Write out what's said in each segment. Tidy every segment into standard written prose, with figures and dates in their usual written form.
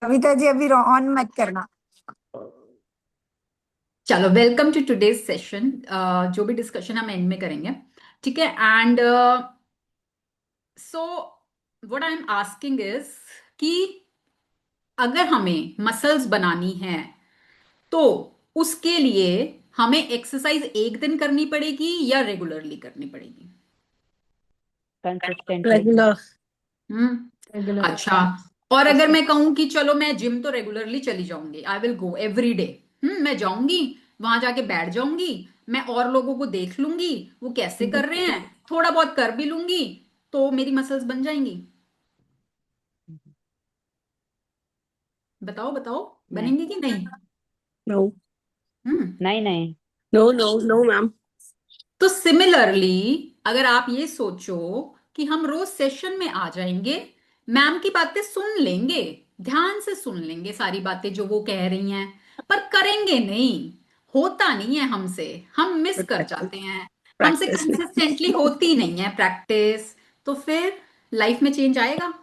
कविता जी अभी ऑन मत करना। चलो, वेलकम टू टुडेज सेशन। जो भी डिस्कशन हम एंड में करेंगे, ठीक है। And so what I am asking is कि अगर हमें मसल्स बनानी है तो उसके लिए हमें एक्सरसाइज एक दिन करनी पड़ेगी या रेगुलरली करनी पड़ेगी? कंसिस्टेंटली। रेगुलर। हम्म। रेगुलर। अच्छा। और अगर मैं कहूं कि चलो मैं जिम तो रेगुलरली चली जाऊंगी, I will go every day. मैं जाऊंगी, वहां जाके बैठ जाऊंगी, मैं और लोगों को देख लूंगी वो कैसे कर रहे हैं, थोड़ा बहुत कर भी लूंगी, तो मेरी मसल्स बन जाएंगी। बताओ बताओ, नहीं, बनेंगी कि नहीं? नो। हम्म। नहीं, नहीं। No no no ma'am. तो सिमिलरली अगर आप ये सोचो कि हम रोज सेशन में आ जाएंगे, मैम की बातें सुन लेंगे, ध्यान से सुन लेंगे सारी बातें जो वो कह रही हैं, पर करेंगे नहीं, होता नहीं है हमसे, हम मिस कर जाते हैं, हमसे प्रैक्टिस नहीं। कंसिस्टेंटली होती नहीं है प्रैक्टिस। तो फिर लाइफ में चेंज आएगा?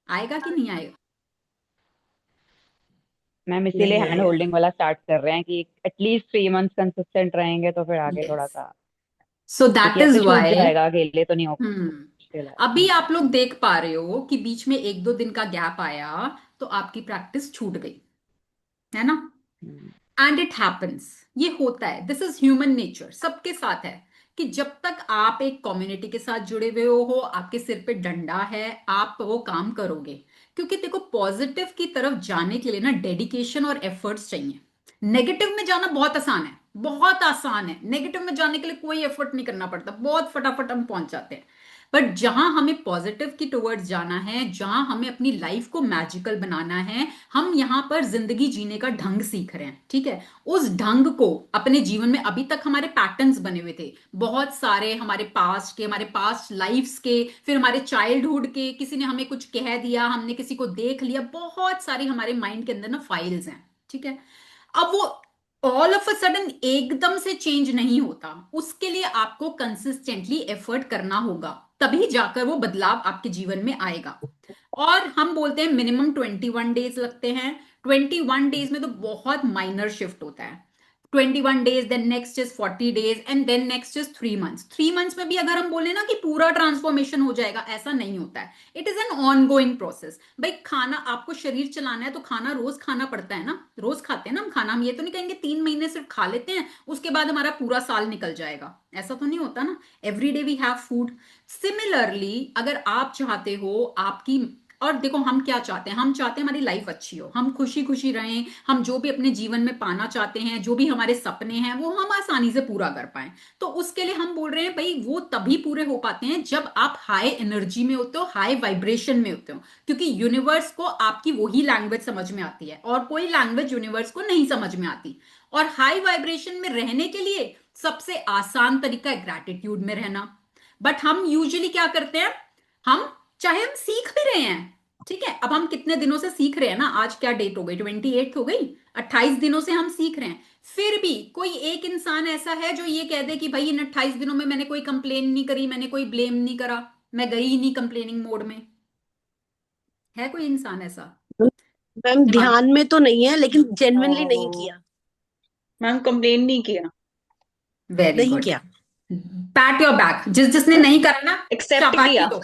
आएगा कि नहीं आएगा? मैम इसीलिए नहीं हैंड आएगा। होल्डिंग वाला स्टार्ट कर रहे हैं कि एटलीस्ट 3 मंथ्स कंसिस्टेंट रहेंगे तो फिर आगे थोड़ा यस। सा। सो दैट क्योंकि इज ऐसे छूट वाई। जाएगा, अकेले तो नहीं हो मुश्किल है। अभी आप लोग देख पा रहे हो कि बीच में एक दो दिन का गैप आया, तो आपकी प्रैक्टिस छूट गई, है ना? हम्म, एंड इट हैपेंस। ये होता है, दिस इज ह्यूमन नेचर, सबके साथ है कि जब तक आप एक कम्युनिटी के साथ जुड़े हुए हो, आपके सिर पे डंडा है, आप वो काम करोगे। क्योंकि देखो, पॉजिटिव की तरफ जाने के लिए ना डेडिकेशन और एफर्ट्स चाहिए। नेगेटिव में जाना बहुत आसान है, बहुत आसान है। नेगेटिव में जाने के लिए कोई एफर्ट नहीं करना पड़ता, बहुत फटाफट हम पहुंच जाते हैं। बट जहां हमें पॉजिटिव की टुवर्ड्स जाना है, जहां हमें अपनी लाइफ को मैजिकल बनाना है, हम यहां पर जिंदगी जीने का ढंग सीख रहे हैं, ठीक है। उस ढंग को अपने जीवन में, अभी तक हमारे पैटर्न्स बने हुए थे बहुत सारे, हमारे पास्ट के, हमारे पास्ट लाइफ्स के, फिर हमारे चाइल्डहुड के, किसी ने हमें कुछ कह दिया, हमने किसी को देख लिया, बहुत सारी हमारे माइंड के अंदर ना फाइल्स हैं, ठीक है। अब वो ऑल ऑफ अ सडन एकदम से चेंज नहीं होता, उसके लिए आपको कंसिस्टेंटली एफर्ट करना होगा, तभी जाकर वो बदलाव आपके जीवन में आएगा। और हम बोलते हैं मिनिमम 21 डेज लगते हैं। 21 डेज में तो बहुत माइनर शिफ्ट होता है। 21 days, then next is 40 days, and then next is 3 months. 3 months में भी अगर हम बोले ना कि पूरा ट्रांसफॉर्मेशन हो जाएगा, ऐसा नहीं होता है। It is an on going process. भाई, खाना आपको शरीर चलाना है तो खाना रोज खाना पड़ता है ना, रोज खाते हैं ना हम खाना। हम ये तो नहीं कहेंगे 3 महीने सिर्फ खा लेते हैं, उसके बाद हमारा पूरा साल निकल जाएगा, ऐसा तो नहीं होता ना। Every day we have food. Similarly अगर आप चाहते हो आपकी, और देखो हम क्या चाहते हैं, हम चाहते हैं हमारी लाइफ अच्छी हो, हम खुशी खुशी रहें, हम जो भी अपने जीवन में पाना चाहते हैं, जो भी हमारे सपने हैं, वो हम आसानी से पूरा कर पाए। तो उसके लिए हम बोल रहे हैं भाई, वो तभी पूरे हो पाते हैं जब आप हाई एनर्जी में होते हो, हाई वाइब्रेशन में होते हो। क्योंकि यूनिवर्स को आपकी वही लैंग्वेज समझ में आती है, और कोई लैंग्वेज यूनिवर्स को नहीं समझ में आती। और हाई वाइब्रेशन में रहने के लिए सबसे आसान तरीका है ग्रैटिट्यूड में रहना। बट हम यूजुअली क्या करते हैं, हम चाहे हम सीख भी रहे हैं, ठीक है, अब हम कितने दिनों से सीख रहे हैं ना, आज क्या डेट हो गई, 28 हो गई, 28 दिनों से हम सीख रहे हैं। फिर भी कोई एक इंसान ऐसा है जो ये कह दे कि भाई इन 28 दिनों में मैंने कोई कंप्लेन नहीं करी, मैंने कोई ब्लेम नहीं करा, मैं गई ही नहीं कंप्लेनिंग मोड में? है कोई इंसान ऐसा? मैम हिमांशु? ध्यान में तो नहीं है, लेकिन जेन्युइनली नहीं ओ किया। मैम कंप्लेन नहीं किया। वेरी नहीं गुड। किया। पैट योर बैक, जिसने नहीं करा ना, एक्सेप्ट शाबाशी किया। दो।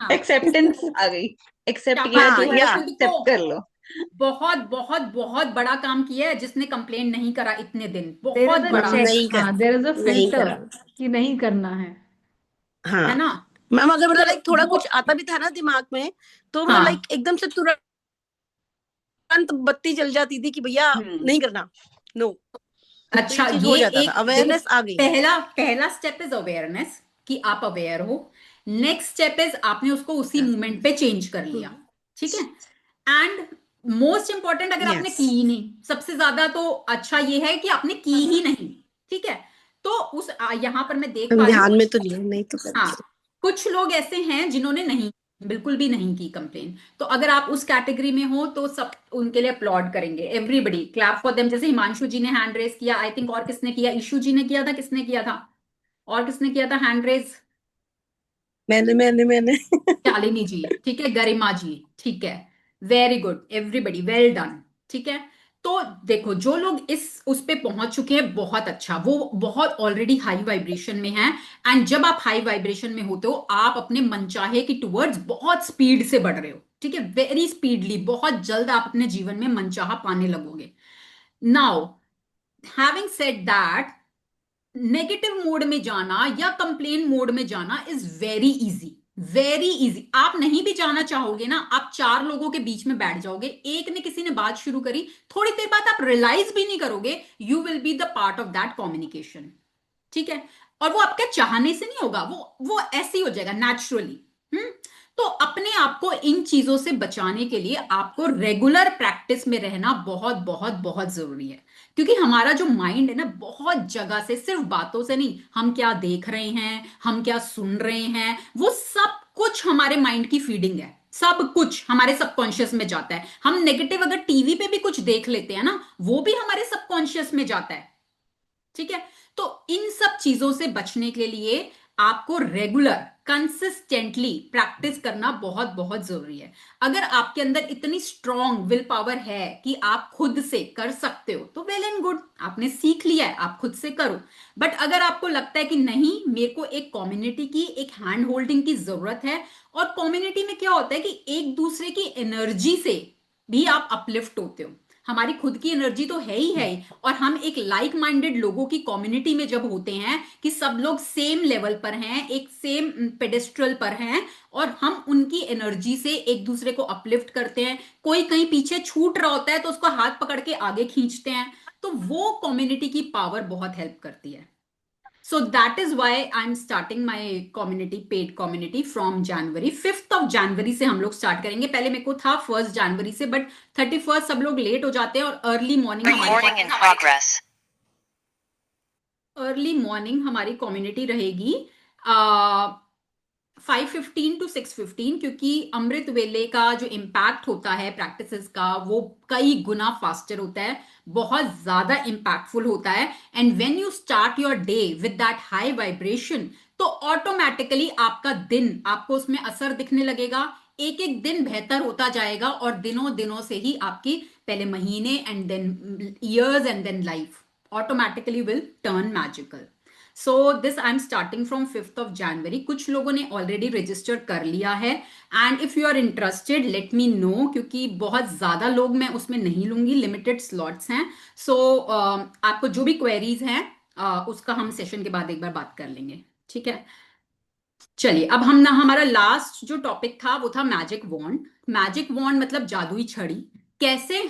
हाँ, एक्सेप्टेंस आ गई। एक्सेप्ट किया हाँ कि शाबाशी दो भाई या खुद को। एक्सेप्ट कर लो। बहुत बहुत बहुत बड़ा काम किया है जिसने कंप्लेन नहीं करा इतने दिन, देर बहुत इज अ बड़ा। चेक, नहीं कर हाँ, देर इज अ नहीं फिल्टर करा। कि नहीं करना है। है हाँ ना? मैम, अगर मतलब तो लाइक थोड़ा वो, कुछ आता भी था ना दिमाग में, तो मतलब हाँ। लाइक एकदम से तुरंत बत्ती जल जाती थी कि भैया हम्म। नहीं करना। नो। तो ये अच्छा, चीज हो ये जाता था, एक देखो, अवेयरनेस आ गई। पहला पहला स्टेप इज अवेयरनेस, कि आप अवेयर हो। नेक्स्ट स्टेप इज आपने उसको उसी मोमेंट पे चेंज कर लिया, ठीक है। एंड मोस्ट इंपॉर्टेंट, अगर आपने यस। की ही नहीं, सबसे ज्यादा तो अच्छा ये है कि आपने की ही नहीं, ठीक है। तो उस यहां पर मैं देख हम पा रही हूँ ध्यान में कुछ, तो लिया नहीं तो हाँ, करते। कुछ लोग ऐसे हैं जिन्होंने नहीं, बिल्कुल भी नहीं की कंप्लेन। तो अगर आप उस कैटेगरी में हो तो सब उनके लिए अपलॉड करेंगे, एवरीबडी क्लैप फॉर देम। जैसे हिमांशु जी ने हैंड रेस किया, आई थिंक, और किसने किया, ईशू जी ने किया था, किसने किया था, और किसने किया था हैंड रेस? मैंने शालिनी जी, ठीक है, गरिमा जी, ठीक है, very good everybody, well done, ठीक है। तो देखो जो लोग इस उस पे पहुंच चुके हैं, बहुत अच्छा, वो बहुत ऑलरेडी हाई वाइब्रेशन में हैं। एंड जब आप हाई वाइब्रेशन में होते हो, आप अपने मनचाहे की टुवर्ड्स बहुत स्पीड से बढ़ रहे हो, ठीक है, वेरी स्पीडली, बहुत जल्द आप अपने जीवन में मनचाहा पाने लगोगे। Now having said that, negative mode में जाना या कंप्लेन मोड में जाना is very easy, very easy. आप नहीं भी जाना चाहोगे ना, आप चार लोगों के बीच में बैठ जाओगे, एक ने किसी ने बात शुरू करी, थोड़ी देर बाद आप रियलाइज भी नहीं करोगे, you will be the part of that communication, ठीक है। और वो आपके चाहने से नहीं होगा, वो ऐसे ही हो जाएगा नेचुरली। तो अपने आप को इन चीजों से बचाने के लिए आपको रेगुलर प्रैक्टिस में रहना बहुत बहुत बहुत जरूरी है। क्योंकि हमारा जो माइंड है ना, बहुत जगह से, सिर्फ बातों से नहीं, हम क्या देख रहे हैं, हम क्या सुन रहे हैं, वो सब कुछ हमारे माइंड की फीडिंग है, सब कुछ हमारे सबकॉन्शियस में जाता है। हम नेगेटिव अगर टीवी पे भी कुछ देख लेते हैं ना, वो भी हमारे सबकॉन्शियस में जाता है, ठीक है। तो इन सब चीजों से बचने के लिए आपको रेगुलर कंसिस्टेंटली प्रैक्टिस करना बहुत बहुत जरूरी है। अगर आपके अंदर इतनी स्ट्रॉन्ग विल पावर है कि आप खुद से कर सकते हो, तो वेल एंड गुड, आपने सीख लिया है, आप खुद से करो। बट अगर आपको लगता है कि नहीं, मेरे को एक कम्युनिटी की, एक हैंड होल्डिंग की जरूरत है, और कम्युनिटी में क्या होता है कि एक दूसरे की एनर्जी से भी आप अपलिफ्ट होते हो, हमारी खुद की एनर्जी तो है ही, और हम एक लाइक माइंडेड लोगों की कम्युनिटी में जब होते हैं कि सब लोग सेम लेवल पर हैं, एक सेम पेडेस्ट्रल पर हैं, और हम उनकी एनर्जी से एक दूसरे को अपलिफ्ट करते हैं, कोई कहीं पीछे छूट रहा होता है तो उसको हाथ पकड़ के आगे खींचते हैं, तो वो कम्युनिटी की पावर बहुत हेल्प करती है। So that is why I'm starting my community, paid community from January, 5th of January से हम लोग स्टार्ट करेंगे। पहले मेरे को था 1st जनवरी से, बट 31st सब लोग लेट हो जाते हैं, और अर्ली मॉर्निंग हमारी कम्युनिटी रहेगी 5:15 to 6:15, क्योंकि अमृत वेले का जो इम्पैक्ट होता है प्रैक्टिसेस का, वो कई गुना फास्टर होता है, बहुत ज्यादा इम्पैक्टफुल होता है। And when you start your day with that high vibration, तो ऑटोमेटिकली आपका दिन, आपको उसमें असर दिखने लगेगा, एक एक दिन बेहतर होता जाएगा, और दिनों दिनों से ही आपकी पहले महीने and then years and then life automatically will turn magical. So this I am starting from 5th of January। कुछ लोगों ने ऑलरेडी रजिस्टर कर लिया है, and if you are interested let me know, क्योंकि बहुत ज्यादा लोग मैं उसमें नहीं लूंगी, लिमिटेड स्लॉट्स हैं। सो आपको जो भी क्वेरीज हैं उसका हम सेशन के बाद एक बार बात कर लेंगे, ठीक है। चलिए, अब हम ना, हमारा लास्ट जो टॉपिक था वो था मैजिक वॉन्ड। मैजिक वॉन्ड मतलब जादुई छड़ी। कैसे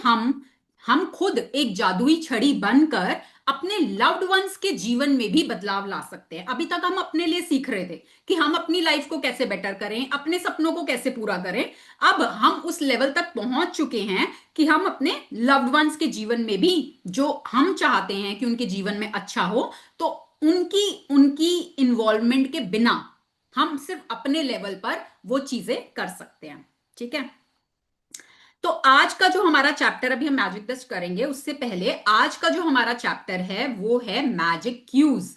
हम खुद एक जादुई छड़ी बनकर अपने लव्ड वंस के जीवन में भी बदलाव ला सकते हैं। अभी तक हम अपने लिए सीख रहे थे कि हम अपनी लाइफ को कैसे बेटर करें, अपने सपनों को कैसे पूरा करें। अब हम उस लेवल तक पहुंच चुके हैं कि हम अपने लव्ड वंस के जीवन में भी, जो हम चाहते हैं कि उनके जीवन में अच्छा हो, तो उनकी इन्वॉल्वमेंट के बिना हम सिर्फ अपने लेवल पर वो चीजें कर सकते हैं, ठीक है। तो आज का जो हमारा चैप्टर, अभी हम मैजिक डस्ट करेंगे, उससे पहले आज का जो हमारा चैप्टर है वो है मैजिक क्यूज।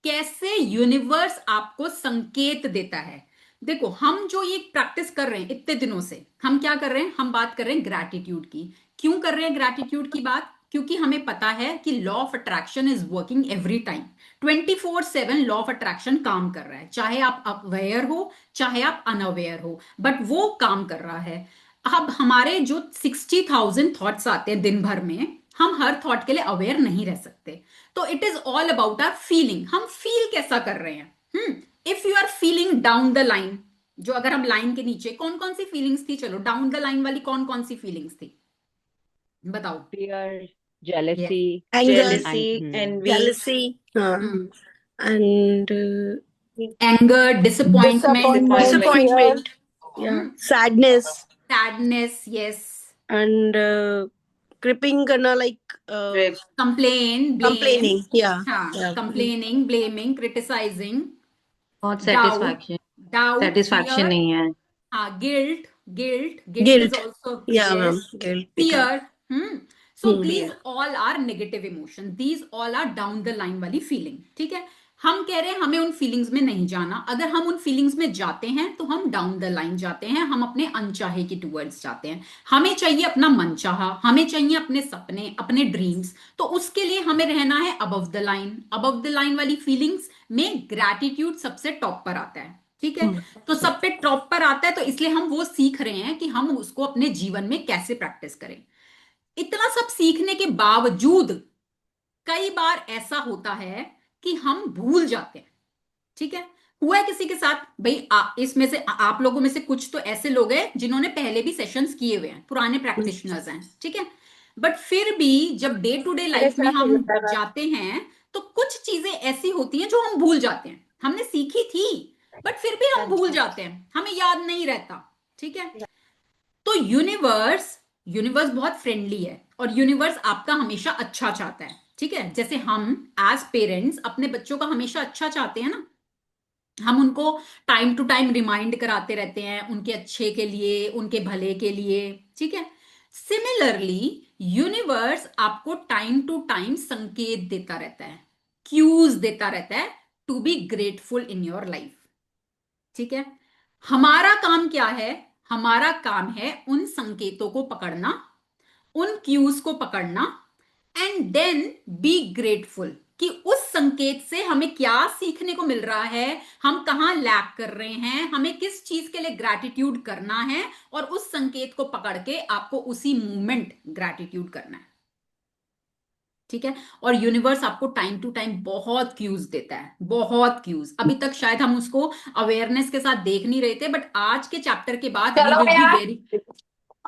कैसे यूनिवर्स आपको संकेत देता है। देखो, हम जो ये प्रैक्टिस कर रहे हैं इतने दिनों से, हम क्या कर रहे हैं, हम बात कर रहे हैं ग्रैटिट्यूड की। क्यों कर रहे हैं ग्रैटिट्यूड की बात? क्योंकि हमें पता है कि law of attraction is working every time, 24/7 law of attraction काम कर रहा है, चाहे आप अवेयर हो चाहे आप अनअवेयर हो, बट वो काम कर रहा है। अब हमारे जो 60,000 थॉट्स आते हैं दिन भर में, हम हर थॉट के लिए अवेयर नहीं रह सकते। तो it is all about our feeling, हम फील कैसा कर रहे हैं। If you are feeling down the line, जो अगर हम लाइन के नीचे, कौन कौन सी फीलिंग्स थी, चलो डाउन द लाइन वाली कौन कौन सी फीलिंग्स थी बताओ। fear, jealousy, anger, and jealousy, हाँ, and anger, disappointment, disappointment, yeah, sadness, sadness, yes, and gripping करना, like complain, blame, complaining, yeah, हाँ, कंप्लेनिंग, ब्लेमिंग, क्रिटिसाइजिंग, बहुत डाउट, सेटिस्फैक्शन नहीं है। हाँ, guilt is guilt, also, yeah, ma'am, guilt भी था, fear, so these yeah, all are negative emotion, these all are down the line वाली feeling, ठीक है। हम कह रहे हैं हमें उन फीलिंग्स में नहीं जाना। अगर हम उन फीलिंग्स में जाते हैं तो हम डाउन द लाइन जाते हैं, हम अपने अनचाहे के टूवर्ड्स जाते हैं। हमें चाहिए अपना मनचाहा, हमें चाहिए अपने सपने, अपने ड्रीम्स। तो उसके लिए हमें रहना है above the line. Above the line वाली फीलिंग्स में ग्रैटिट्यूड सबसे टॉप पर आता है, ठीक है। तो सब पे टॉप पर आता है, तो इसलिए हम वो सीख रहे हैं कि हम उसको अपने जीवन में कैसे प्रैक्टिस करें। इतना सब सीखने के बावजूद कई बार ऐसा होता है कि हम भूल जाते हैं, ठीक है। हुआ है किसी के साथ भाई, इसमें से आप लोगों में से कुछ तो ऐसे लोग हैं जिन्होंने पहले भी सेशंस किए हुए हैं, पुराने प्रैक्टिशनर्स हैं, ठीक है। बट फिर भी जब डे टू डे मेरे लाइफ में साथ ही हम होता है। जाते हैं तो कुछ चीजें ऐसी होती हैं जो हम भूल जाते हैं। हमने सीखी थी बट फिर भी हम भूल जाते हैं, हमें याद नहीं रहता, ठीक है। तो यूनिवर्स यूनिवर्स बहुत फ्रेंडली है और यूनिवर्स आपका हमेशा अच्छा चाहता है, ठीक है। जैसे हम एज पेरेंट्स अपने बच्चों का हमेशा अच्छा चाहते हैं ना, हम उनको टाइम टू टाइम रिमाइंड कराते रहते हैं उनके अच्छे के लिए, उनके भले के लिए, ठीक है। सिमिलरली यूनिवर्स आपको टाइम टू टाइम संकेत देता रहता है, क्यूज देता रहता है to be grateful in your life, ठीक है। हमारा काम क्या है? हमारा काम है उन संकेतों को पकड़ना, उन क्यूज को पकड़ना एंड देन बी ग्रेटफुल कि उस संकेत से हमें क्या सीखने को मिल रहा है, हम कहां लैक कर रहे हैं, हमें किस चीज के लिए ग्रैटिट्यूड करना है, और उस संकेत को पकड़ के आपको उसी मोमेंट ग्रैटिट्यूड करना है, ठीक है। और यूनिवर्स आपको टाइम टू टाइम बहुत क्यूज देता है, बहुत क्यूज। अभी तक शायद हम उसको अवेयरनेस के साथ देख नहीं रहे थे, बट आज के चैप्टर के बाद वी चलो विल बी यार। वेरी,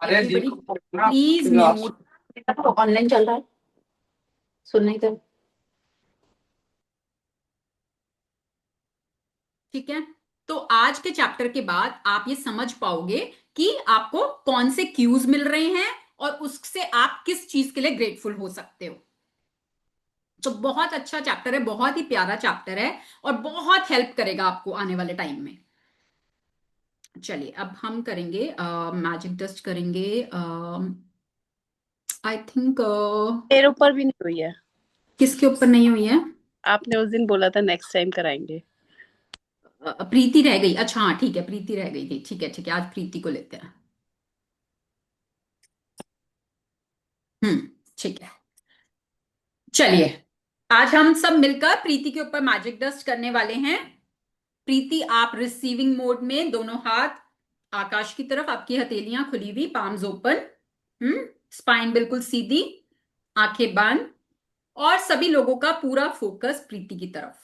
अरे एवरीबॉडी देखो प्लीज म्यूट, ऑनलाइन चल रहा है, सुन नहीं तो। ठीक है। तो आज के चैप्टर के बाद आप ये समझ पाओगे कि आपको कौन से क्यूज मिल रहे हैं और उससे आप किस चीज के लिए ग्रेटफुल हो सकते हो। तो बहुत अच्छा चैप्टर है, बहुत ही प्यारा चैप्टर है और बहुत हेल्प करेगा आपको आने वाले टाइम में। चलिए अब हम करेंगे मैजिक डस्ट करेंगे। आई थिंक मेरे ऊपर भी नहीं हुई है। किसके ऊपर नहीं हुई है? आपने उस दिन बोला था नेक्स्ट टाइम कराएंगे। प्रीति रह गई, अच्छा हाँ ठीक है, प्रीति रह गई थी, ठीक है ठीक है, आज प्रीति को लेते हैं। ठीक है। चलिए आज हम सब मिलकर प्रीति के ऊपर मैजिक डस्ट करने वाले हैं। प्रीति आप रिसीविंग मोड में, दोनों हाथ आकाश की तरफ, आपकी हथेलियां खुली हुई, पाम्स ओपन, स्पाइन बिल्कुल सीधी, आंखें बंद, और सभी लोगों का पूरा फोकस प्रीति की तरफ।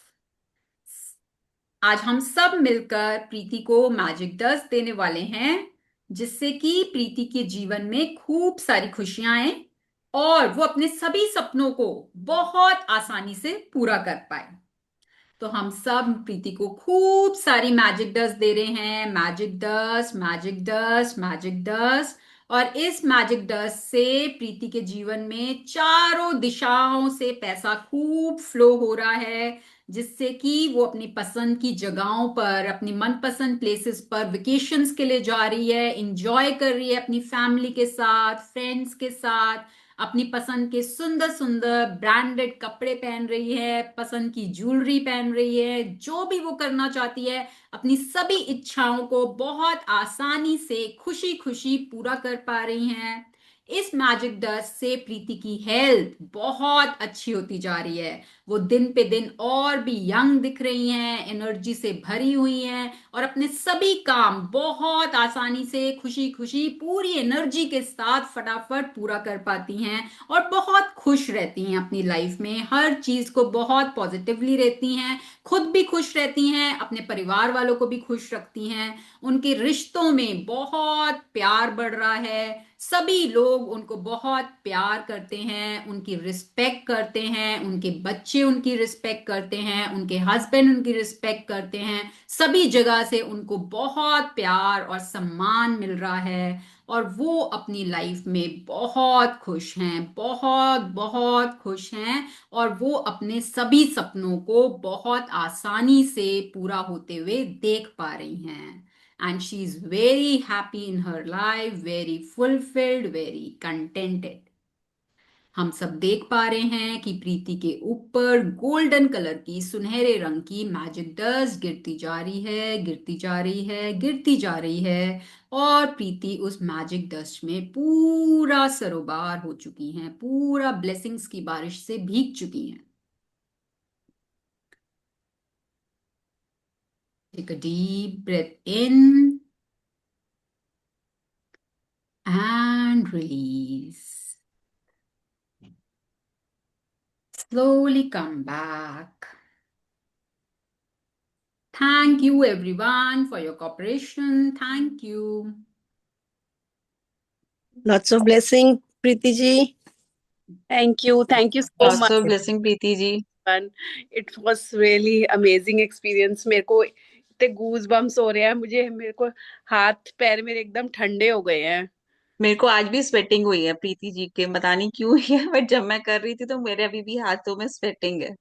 आज हम सब मिलकर प्रीति को मैजिक डस्ट देने वाले हैं जिससे कि प्रीति के जीवन में खूब सारी खुशियां आए और वो अपने सभी सपनों को बहुत आसानी से पूरा कर पाए। तो हम सब प्रीति को खूब सारी मैजिक डस्ट दे रहे हैं, magic dust, magic dust, magic dust. और इस मैजिक डस्ट से प्रीति के जीवन में चारों दिशाओं से पैसा खूब फ्लो हो रहा है, जिससे कि वो अपनी पसंद की जगहों पर, अपनी मनपसंद प्लेसेस पर वेकेशंस के लिए जा रही है, इंजॉय कर रही है अपनी फैमिली के साथ, फ्रेंड्स के साथ, अपनी पसंद के सुंदर सुंदर ब्रांडेड कपड़े पहन रही है, पसंद की ज्वेलरी पहन रही है, जो भी वो करना चाहती है अपनी सभी इच्छाओं को बहुत आसानी से खुशी खुशी पूरा कर पा रही हैं। इस मैजिक डस्ट से प्रीति की हेल्थ बहुत अच्छी होती जा रही है, वो दिन पे दिन और भी यंग दिख रही हैं, एनर्जी से भरी हुई हैं और अपने सभी काम बहुत आसानी से खुशी खुशी पूरी एनर्जी के साथ फटाफट पूरा कर पाती हैं और बहुत खुश रहती हैं अपनी लाइफ में, हर चीज को बहुत पॉजिटिवली रहती हैं, खुद भी खुश रहती हैं, अपने परिवार वालों को भी खुश रखती हैं, उनके रिश्तों में बहुत प्यार बढ़ रहा है, सभी लोग उनको बहुत प्यार करते हैं, उनकी रिस्पेक्ट करते हैं, उनके बच्चे उनकी रिस्पेक्ट करते हैं, उनके हस्बैंड उनकी रिस्पेक्ट करते हैं, सभी जगह से उनको बहुत प्यार और सम्मान मिल रहा है और वो अपनी लाइफ में बहुत खुश हैं, बहुत बहुत खुश हैं और वो अपने सभी सपनों को बहुत आसानी से पूरा होते हुए देख पा रही हैं। And she's very happy in her life, very fulfilled, very contented. हम सब देख पा रहे हैं कि प्रीति के ऊपर गोल्डन कलर की सुनहरे रंग की मैजिक डस्ट गिरती जा रही है, गिरती जा रही है, गिरती जा रही है। और प्रीति उस मैजिक डस्ट में पूरा सरोबार हो चुकी हैं, पूरा ब्लेसिंग्स की बारिश से भीग चुकी हैं। Take a deep breath in and release. Slowly come back. Thank you everyone for your cooperation. Thank you. Lots of blessing, Preeti ji. Thank you so Lots much of blessing, Preeti ji. everyone. It was really amazing experience. मेरे को इतने goose bumps हो रहे हैं, मेरे को हाथ पैर मेरे एकदम ठंडे हो गए हैं। मेरे को आज भी स्वेटिंग हुई है प्रीति जी के, पता नहीं क्यों हुई है, बट जब मैं कर रही थी तो मेरे अभी भी हाथों में स्वेटिंग है।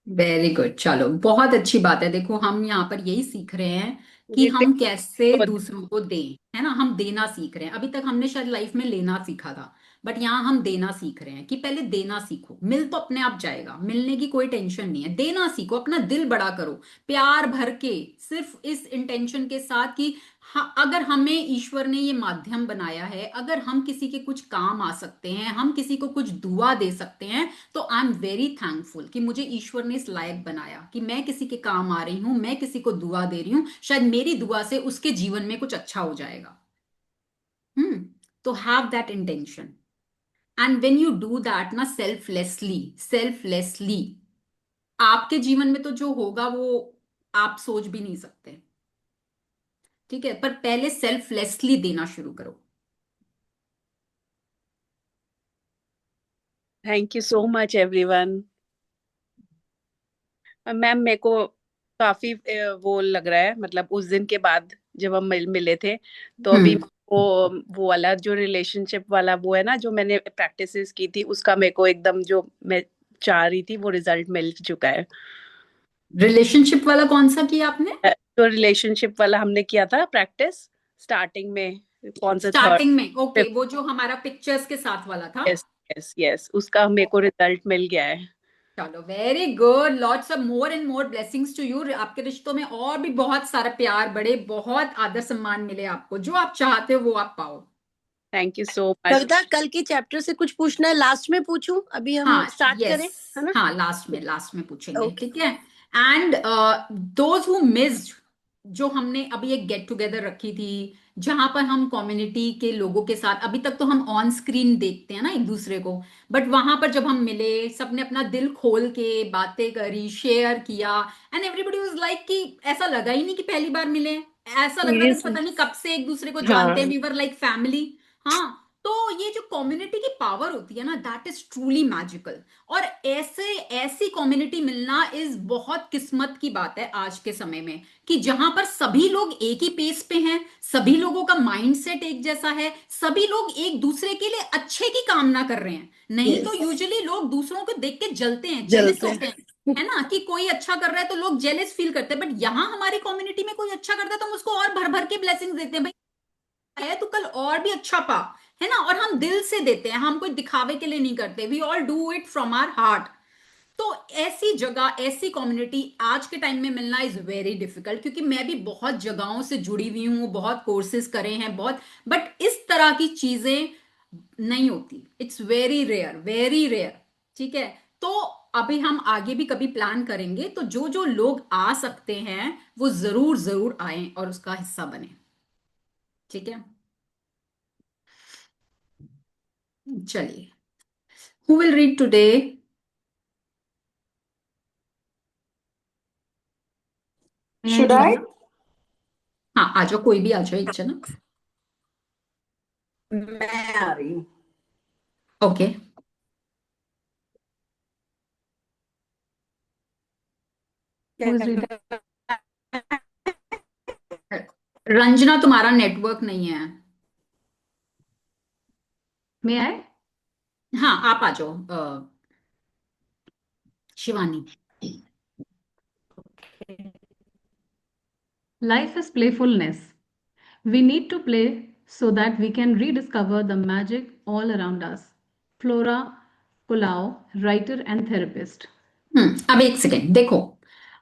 वेरी गुड, चलो बहुत अच्छी बात है। देखो हम यहाँ पर यही सीख रहे हैं कि ये हम कैसे दूसरों को दें, है ना। हम देना सीख रहे हैं। अभी तक हमने शायद लाइफ में लेना सीखा था, बट यहाँ हम देना सीख रहे हैं कि पहले देना सीखो। मिल तो अपने आप जाएगा, मिलने की कोई टेंशन नहीं है। देना सीखो, अपना दिल बड़ा करो, प्यार भर के, सिर्फ इस इंटेंशन के साथ कि हाँ, अगर हमें ईश्वर ने ये माध्यम बनाया है, अगर हम किसी के कुछ काम आ सकते हैं, हम किसी को कुछ दुआ दे सकते हैं, तो आई एम वेरी थैंकफुल कि मुझे ईश्वर ने इस लायक बनाया कि मैं किसी के काम आ रही हूं, मैं किसी को दुआ दे रही हूं। शायद मेरी दुआ से उसके जीवन में कुछ अच्छा हो जाएगा। तो have that intention, and when you do that ना, सेल्फलेसली आपके जीवन में तो जो होगा वो आप सोच भी नहीं सकते। ठीक है, पर पहले सेल्फलेसली देना शुरू करो। Thank you so much everyone. Ma'am मेरे को काफी वो लग रहा है, मतलब उस दिन के बाद जब हम मिले थे, तो अभी वो वाला जो रिलेशनशिप वाला वो है ना, जो मैंने प्रैक्टिसेस की थी, उसका मेरे को एकदम जो मैं चाह रही थी वो रिजल्ट मिल चुका है। रिलेशनशिप वाला कौन सा किया आपने? जो रिलेशनशिप वाला हमने किया था प्रैक्टिस स्टार्टिंग में, कौन सा स्टार्टिंग में, ओके, वो जो हमारा पिक्चर्स के साथ वाला था। यस यस यस, उसका मेरे को रिजल्ट मिल गया है। चलो very good, lots of more and more blessings to you. आपके रिश्तों में और भी बहुत सारा प्यार बढ़े, बहुत आदर सम्मान मिले आपको, जो आप चाहते हो वो आप पाओ। Thank you so much. Kavita, कल की चैप्टर से कुछ पूछना है? लास्ट में पूछूं? अभी हम हाँ, स्टार्ट yes, करें, है ना? हाँ, लास्ट में पूछेंगे। Okay. ठीक है। एंड दोज हु मिस्ड, जो हमने अभी एक गेट टुगेदर रखी थी, जहां पर हम कम्युनिटी के लोगों के साथ, अभी तक तो हम ऑन स्क्रीन देखते हैं ना एक दूसरे को, बट वहां पर जब हम मिले, सबने अपना दिल खोल के बातें करी, शेयर किया, एंड एवरीबॉडी वाज लाइक कि ऐसा लगा ही नहीं कि पहली बार मिले हैं। ऐसा लग रहा था कि पता नहीं कब से एक दूसरे को जानते हैं, वी वर लाइक फैमिली। हाँ, तो ये जो कम्युनिटी की पावर होती है ना, दैट इज ट्रूली मैजिकल। और ऐसी कम्युनिटी मिलना इज बहुत किस्मत की बात है आज के समय में, कि जहां पर सभी लोग एक ही पेस पे हैं, सभी लोगों का माइंडसेट एक जैसा है, सभी लोग एक दूसरे के लिए अच्छे की कामना कर रहे हैं। नहीं तो यूजुअली लोग दूसरों को देख के जलते हैं, जेलस होते हैं, है ना, कि कोई अच्छा कर रहा है तो लोग जेलस फील करते हैं। बट यहाँ हमारी कम्युनिटी में कोई अच्छा करता है तो हम उसको और भर भर के ब्लेसिंग देते हैं, भाई है तो कल और भी अच्छा पा, है ना। और हम दिल से देते हैं, हम कोई दिखावे के लिए नहीं करते, we all do it from our heart. तो ऐसी जगह, ऐसी कम्युनिटी आज के टाइम में मिलना इज वेरी डिफिकल्ट, क्योंकि मैं भी बहुत जगहों से जुड़ी हुई हूँ, बहुत कोर्सेज करे हैं बहुत, बट इस तरह की चीजें नहीं होती। It's very rare, very rare. ठीक है, तो अभी हम आगे भी कभी प्लान करेंगे, तो जो जो लोग आ सकते हैं वो जरूर जरूर आए और उसका हिस्सा बने। ठीक है, चलिए, who will read today? Should I? हाँ, आ जाओ, कोई भी आ जाओ, एक जना। मैं आ रही हूँ। ओके, रंजना तुम्हारा नेटवर्क नहीं है। May I? हाँ, आप आ जाओ, Shivani. Life is playfulness. We need to play so that we can rediscover the magic all around us. Flora Kulao, writer and therapist. अब एक सेकेंड देखो,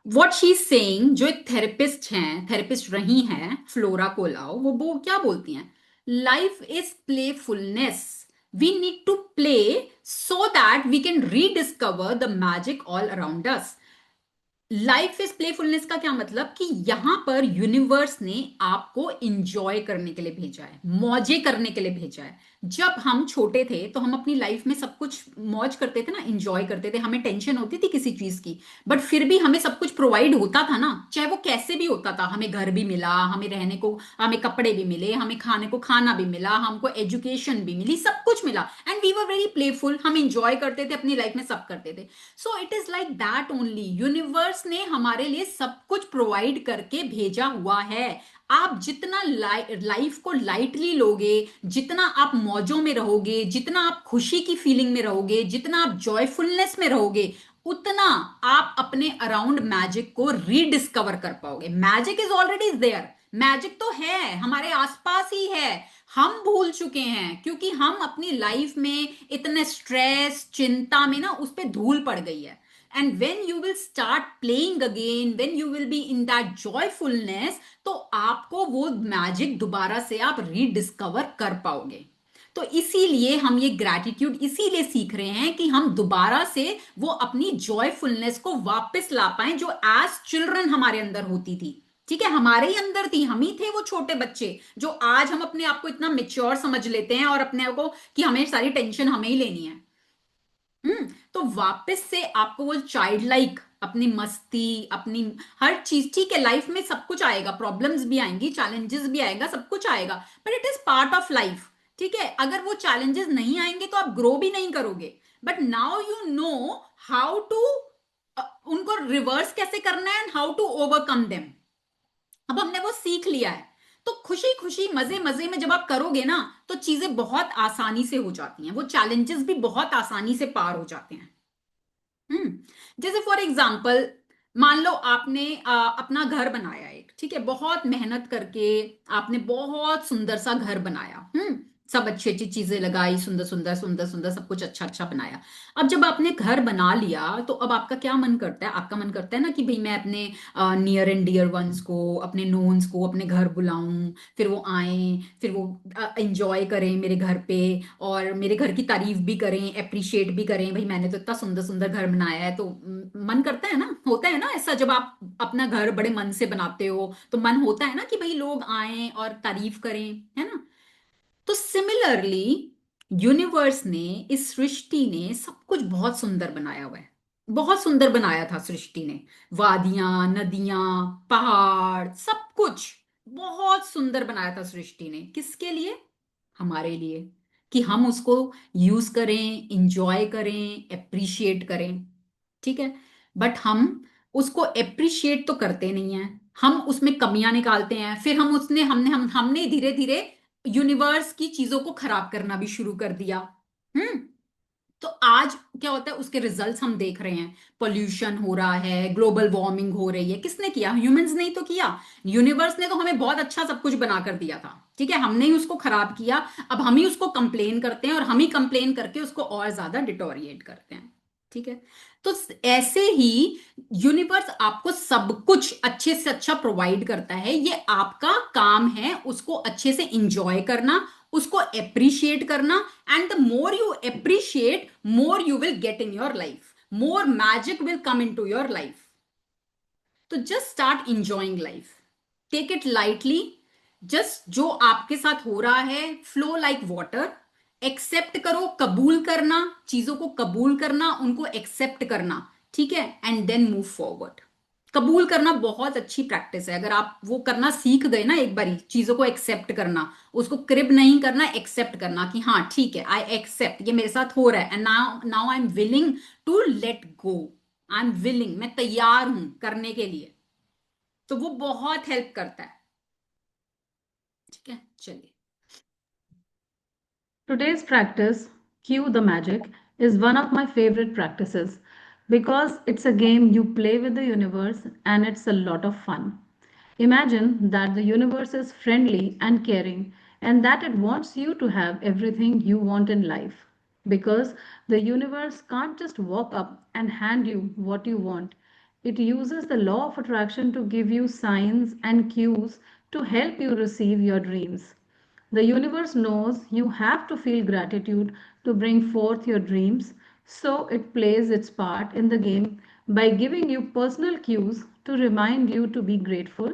व्हाट शी इज सेइंग, जो एक थेरेपिस्ट हैं, थेरेपिस्ट रही हैं फ्लोरा कोलाओ, वो क्या बोलती हैं? Life is playfulness, we need to play so that we can rediscover the magic all around us. Life is playfulness का क्या मतलब कि यहां पर यूनिवर्स ने आपको इंजॉय करने के लिए भेजा है, मौजे करने के लिए भेजा है। जब हम छोटे थे तो हम अपनी लाइफ में सब कुछ मौज करते थे ना, इंजॉय करते थे, हमें टेंशन होती थी किसी चीज की, बट फिर भी हमें सब कुछ प्रोवाइड होता था ना, चाहे वो कैसे भी होता था। हमें घर भी मिला, हमें रहने को, हमें कपड़े भी मिले, हमें खाने को खाना भी मिला, हमको एजुकेशन भी मिली, सब कुछ मिला, and we were very playful, हम इंजॉय करते थे अपनी लाइफ में, सब करते थे। So it is like that only, universe ने हमारे लिए सब कुछ प्रोवाइड करके भेजा हुआ है। आप जितना लाइफ को लाइटली लोगे, जितना आप मौजों में रहोगे, जितना आप खुशी की फीलिंग में रहोगे, जितना आप जॉयफुलनेस में रहोगे, उतना आप अपने अराउंड मैजिक को रीडिस्कवर कर पाओगे। Magic is already there, magic तो है, हमारे आसपास ही है, हम भूल चुके हैं क्योंकि हम अपनी लाइफ में इतने स्ट्रेस चिंता में ना उस पर धूल पड़ गई है। And when you will start playing again, when you will be in that joyfulness, तो आपको वो मैजिक दोबारा से आप रीडिस्कवर कर पाओगे। तो इसीलिए हम ये ग्रैटिट्यूड इसीलिए सीख रहे हैं कि हम दोबारा से वो अपनी जॉयफुलनेस को वापस ला पाए जो एज चिल्ड्रन हमारे अंदर होती थी। ठीक है, हमारे ही अंदर थी, हम ही थे वो छोटे बच्चे जो आज हम अपने आप को इतना मेच्योर समझ लेते हैं और अपने आप को कि हमें सारी टेंशन हमें ही लेनी है। तो वापस से आपको वो चाइल्ड लाइक अपनी मस्ती, अपनी हर चीज, ठीक है लाइफ में सब कुछ आएगा, प्रॉब्लम्स भी आएंगी, चैलेंजेस भी आएगा, सब कुछ आएगा, but it is part of life. ठीक है, अगर वो चैलेंजेस नहीं आएंगे तो आप ग्रो भी नहीं करोगे, but now you know how to उनको रिवर्स कैसे करना है and how to overcome them. अब हमने वो सीख लिया है, तो खुशी खुशी मजे मजे में जब आप करोगे ना तो चीजें बहुत आसानी से हो जाती हैं, वो चैलेंजेस भी बहुत आसानी से पार हो जाते हैं। जैसे फॉर एग्जाम्पल मान लो आपने अपना घर बनाया एक, ठीक है, बहुत मेहनत करके आपने बहुत सुंदर सा घर बनाया, सब अच्छी अच्छी चीजें लगाई, सुंदर सुंदर सुंदर सुंदर सब कुछ अच्छा अच्छा बनाया। अब जब आपने घर बना लिया तो अब आपका क्या मन करता है? आपका मन करता है ना कि भाई मैं अपने नियर एंड डियर वंस को, अपने नोन्स को अपने घर बुलाऊं, फिर वो आए, फिर वो एंजॉय करें मेरे घर पे और मेरे घर की तारीफ भी करें, अप्रिशिएट भी करें, भाई मैंने तो इतना सुंदर सुंदर घर बनाया है। तो मन करता है ना, होता है ना ऐसा, जब आप अपना घर बड़े मन से बनाते हो तो मन होता है ना कि भाई लोग आए और तारीफ करें, है ना। तो सिमिलरली यूनिवर्स ने, इस सृष्टि ने सब कुछ बहुत सुंदर बनाया हुआ है, बहुत सुंदर बनाया था सृष्टि ने, वादियां, नदियां, पहाड़, सब कुछ बहुत सुंदर बनाया था सृष्टि ने। किसके लिए? हमारे लिए, कि हम उसको यूज करें, इंजॉय करें, अप्रिशिएट करें। ठीक है, बट हम उसको अप्रिशिएट तो करते नहीं है, हम उसमें कमियां निकालते हैं, फिर हम उसने हमने हमने धीरे धीरे यूनिवर्स की चीजों को खराब करना भी शुरू कर दिया। तो आज क्या होता है, उसके रिजल्ट्स हम देख रहे हैं, पोल्यूशन हो रहा है, ग्लोबल वार्मिंग हो रही है। किसने किया? ह्यूमंस ने ही तो किया। यूनिवर्स ने तो हमें बहुत अच्छा सब कुछ बना कर दिया था, ठीक है, हमने ही उसको खराब किया। अब हम ही उसको कंप्लेन करते हैं और हम ही कंप्लेन करके उसको और ज्यादा डिटोरिएट करते हैं। ठीक है, तो ऐसे ही यूनिवर्स आपको सब कुछ अच्छे से अच्छा प्रोवाइड करता है, ये आपका काम है उसको अच्छे से इंजॉय करना, उसको अप्रिशिएट करना, and the more you appreciate, more you will get in your life, more magic will come in to your life. तो just start enjoying life, take it lightly, just जो आपके साथ हो रहा है फ्लो लाइक वाटर, एक्सेप्ट करो, कबूल करना, चीजों को कबूल करना, उनको एक्सेप्ट करना, ठीक है, एंड देन मूव फॉरवर्ड। कबूल करना बहुत अच्छी प्रैक्टिस है, अगर आप वो करना सीख गए ना एक बारी, चीजों को एक्सेप्ट करना, उसको क्रिब नहीं करना, एक्सेप्ट करना कि हाँ ठीक है, आई एक्सेप्ट, ये मेरे साथ हो रहा है, and now I am willing to let go, I am willing, मैं तैयार हूं करने के लिए, तो वो बहुत हेल्प करता है। ठीक है, चलिए। Today's practice, Cue the Magic, is one of my favorite practices because it's a game you play with the universe and it's a lot of fun. Imagine that the universe is friendly and caring and that it wants you to have everything you want in life. because the universe can't just walk up and hand you what you want. It uses the law of attraction to give you signs and cues to help you receive your dreams. The universe knows you have to feel gratitude to bring forth your dreams, so it plays its part in the game by giving you personal cues to remind you to be grateful.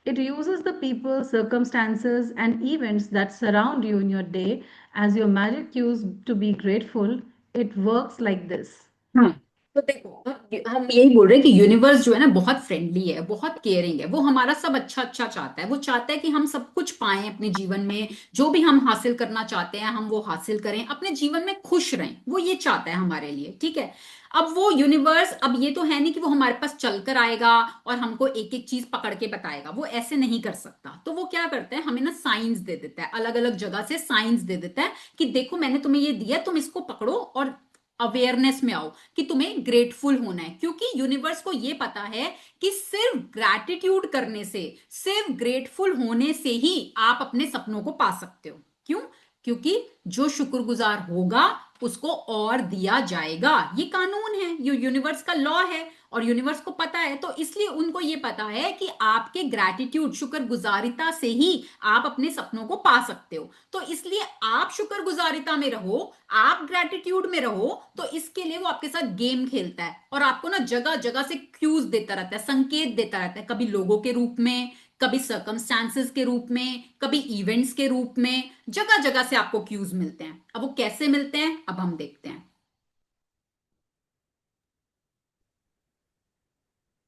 It uses the people, circumstances, and events that surround you in your day as your magic cues to be grateful. It works like this. हाँ, तो देखो हम यही बोल रहे हैं कि universe जो है ना बहुत फ्रेंडली है, बहुत केयरिंग है, वो हमारा सब अच्छा अच्छा चाहता है। वो चाहता है कि हम सब कुछ पाएं अपने जीवन में, जो भी हम हासिल करना चाहते हैं हम वो हासिल करें, अपने जीवन में खुश रहें, वो ये चाहता है हमारे लिए। ठीक है, अब वो यूनिवर्स, अब ये तो है नहीं कि वो हमारे पास चलकर आएगा और हमको एक एक चीज पकड़ के बताएगा, वो ऐसे नहीं कर सकता। तो वो क्या करता है, हमें ना साइंस दे देता है, अलग अलग जगह से साइंस दे देता है कि देखो मैंने तुम्हें ये दिया, तुम इसको पकड़ो और अवेयरनेस में आओ कि तुम्हें ग्रेटफुल होना है। क्योंकि यूनिवर्स को ये पता है कि सिर्फ ग्रैटिट्यूड करने से, सिर्फ ग्रेटफुल होने से ही आप अपने सपनों को पा सकते हो। क्यों? क्योंकि जो शुक्रगुजार होगा उसको और दिया जाएगा। ये कानून है, ये यूनिवर्स का लॉ है और यूनिवर्स को पता है। तो इसलिए उनको ये पता है कि आपके ग्रैटिट्यूड, शुक्रगुजारिता से ही आप अपने सपनों को पा सकते हो। तो इसलिए आप शुक्रगुजारिता में रहो, आप ग्रैटिट्यूड में रहो। तो इसके लिए वो आपके साथ गेम खेलता है और आपको ना जगह जगह से क्यूज देता रहता है, संकेत देता रहता है, कभी लोगों के रूप में, कभी सर्कमस्टांसेस के रूप में, कभी इवेंट्स के रूप में, जगह जगह से आपको क्यूज मिलते हैं। अब वो कैसे मिलते हैं, अब हम देखते हैं।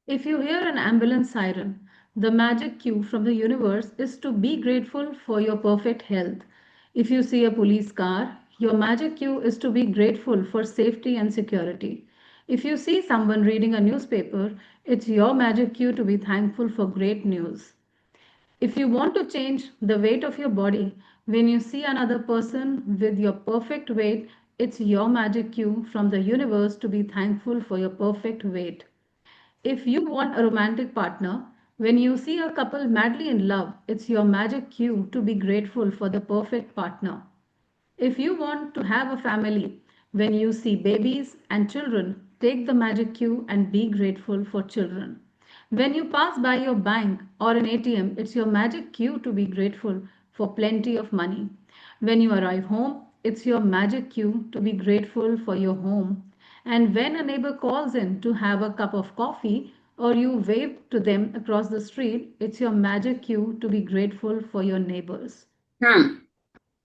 If you hear an ambulance siren, the magic cue from the universe is to be grateful for your perfect health. If you see a police car, your magic cue is to be grateful for safety and security. If you see someone reading a newspaper, it's your magic cue to be thankful for great news. If you want to change the weight of your body, when you see another person with your perfect weight, it's your magic cue from the universe to be thankful for your perfect weight. If you want a romantic partner, when you see a couple madly in love, it's your magic cue to be grateful for the perfect partner. If you want to have a family, when you see babies and children, take the magic cue and be grateful for children. When you pass by your bank or an ATM, it's your magic cue to be grateful for plenty of money. When you arrive home, it's your magic cue to be grateful for your home. And when a neighbor calls in to have a cup of coffee or you wave to them across the street, it's your magic cue to be grateful for your neighbors.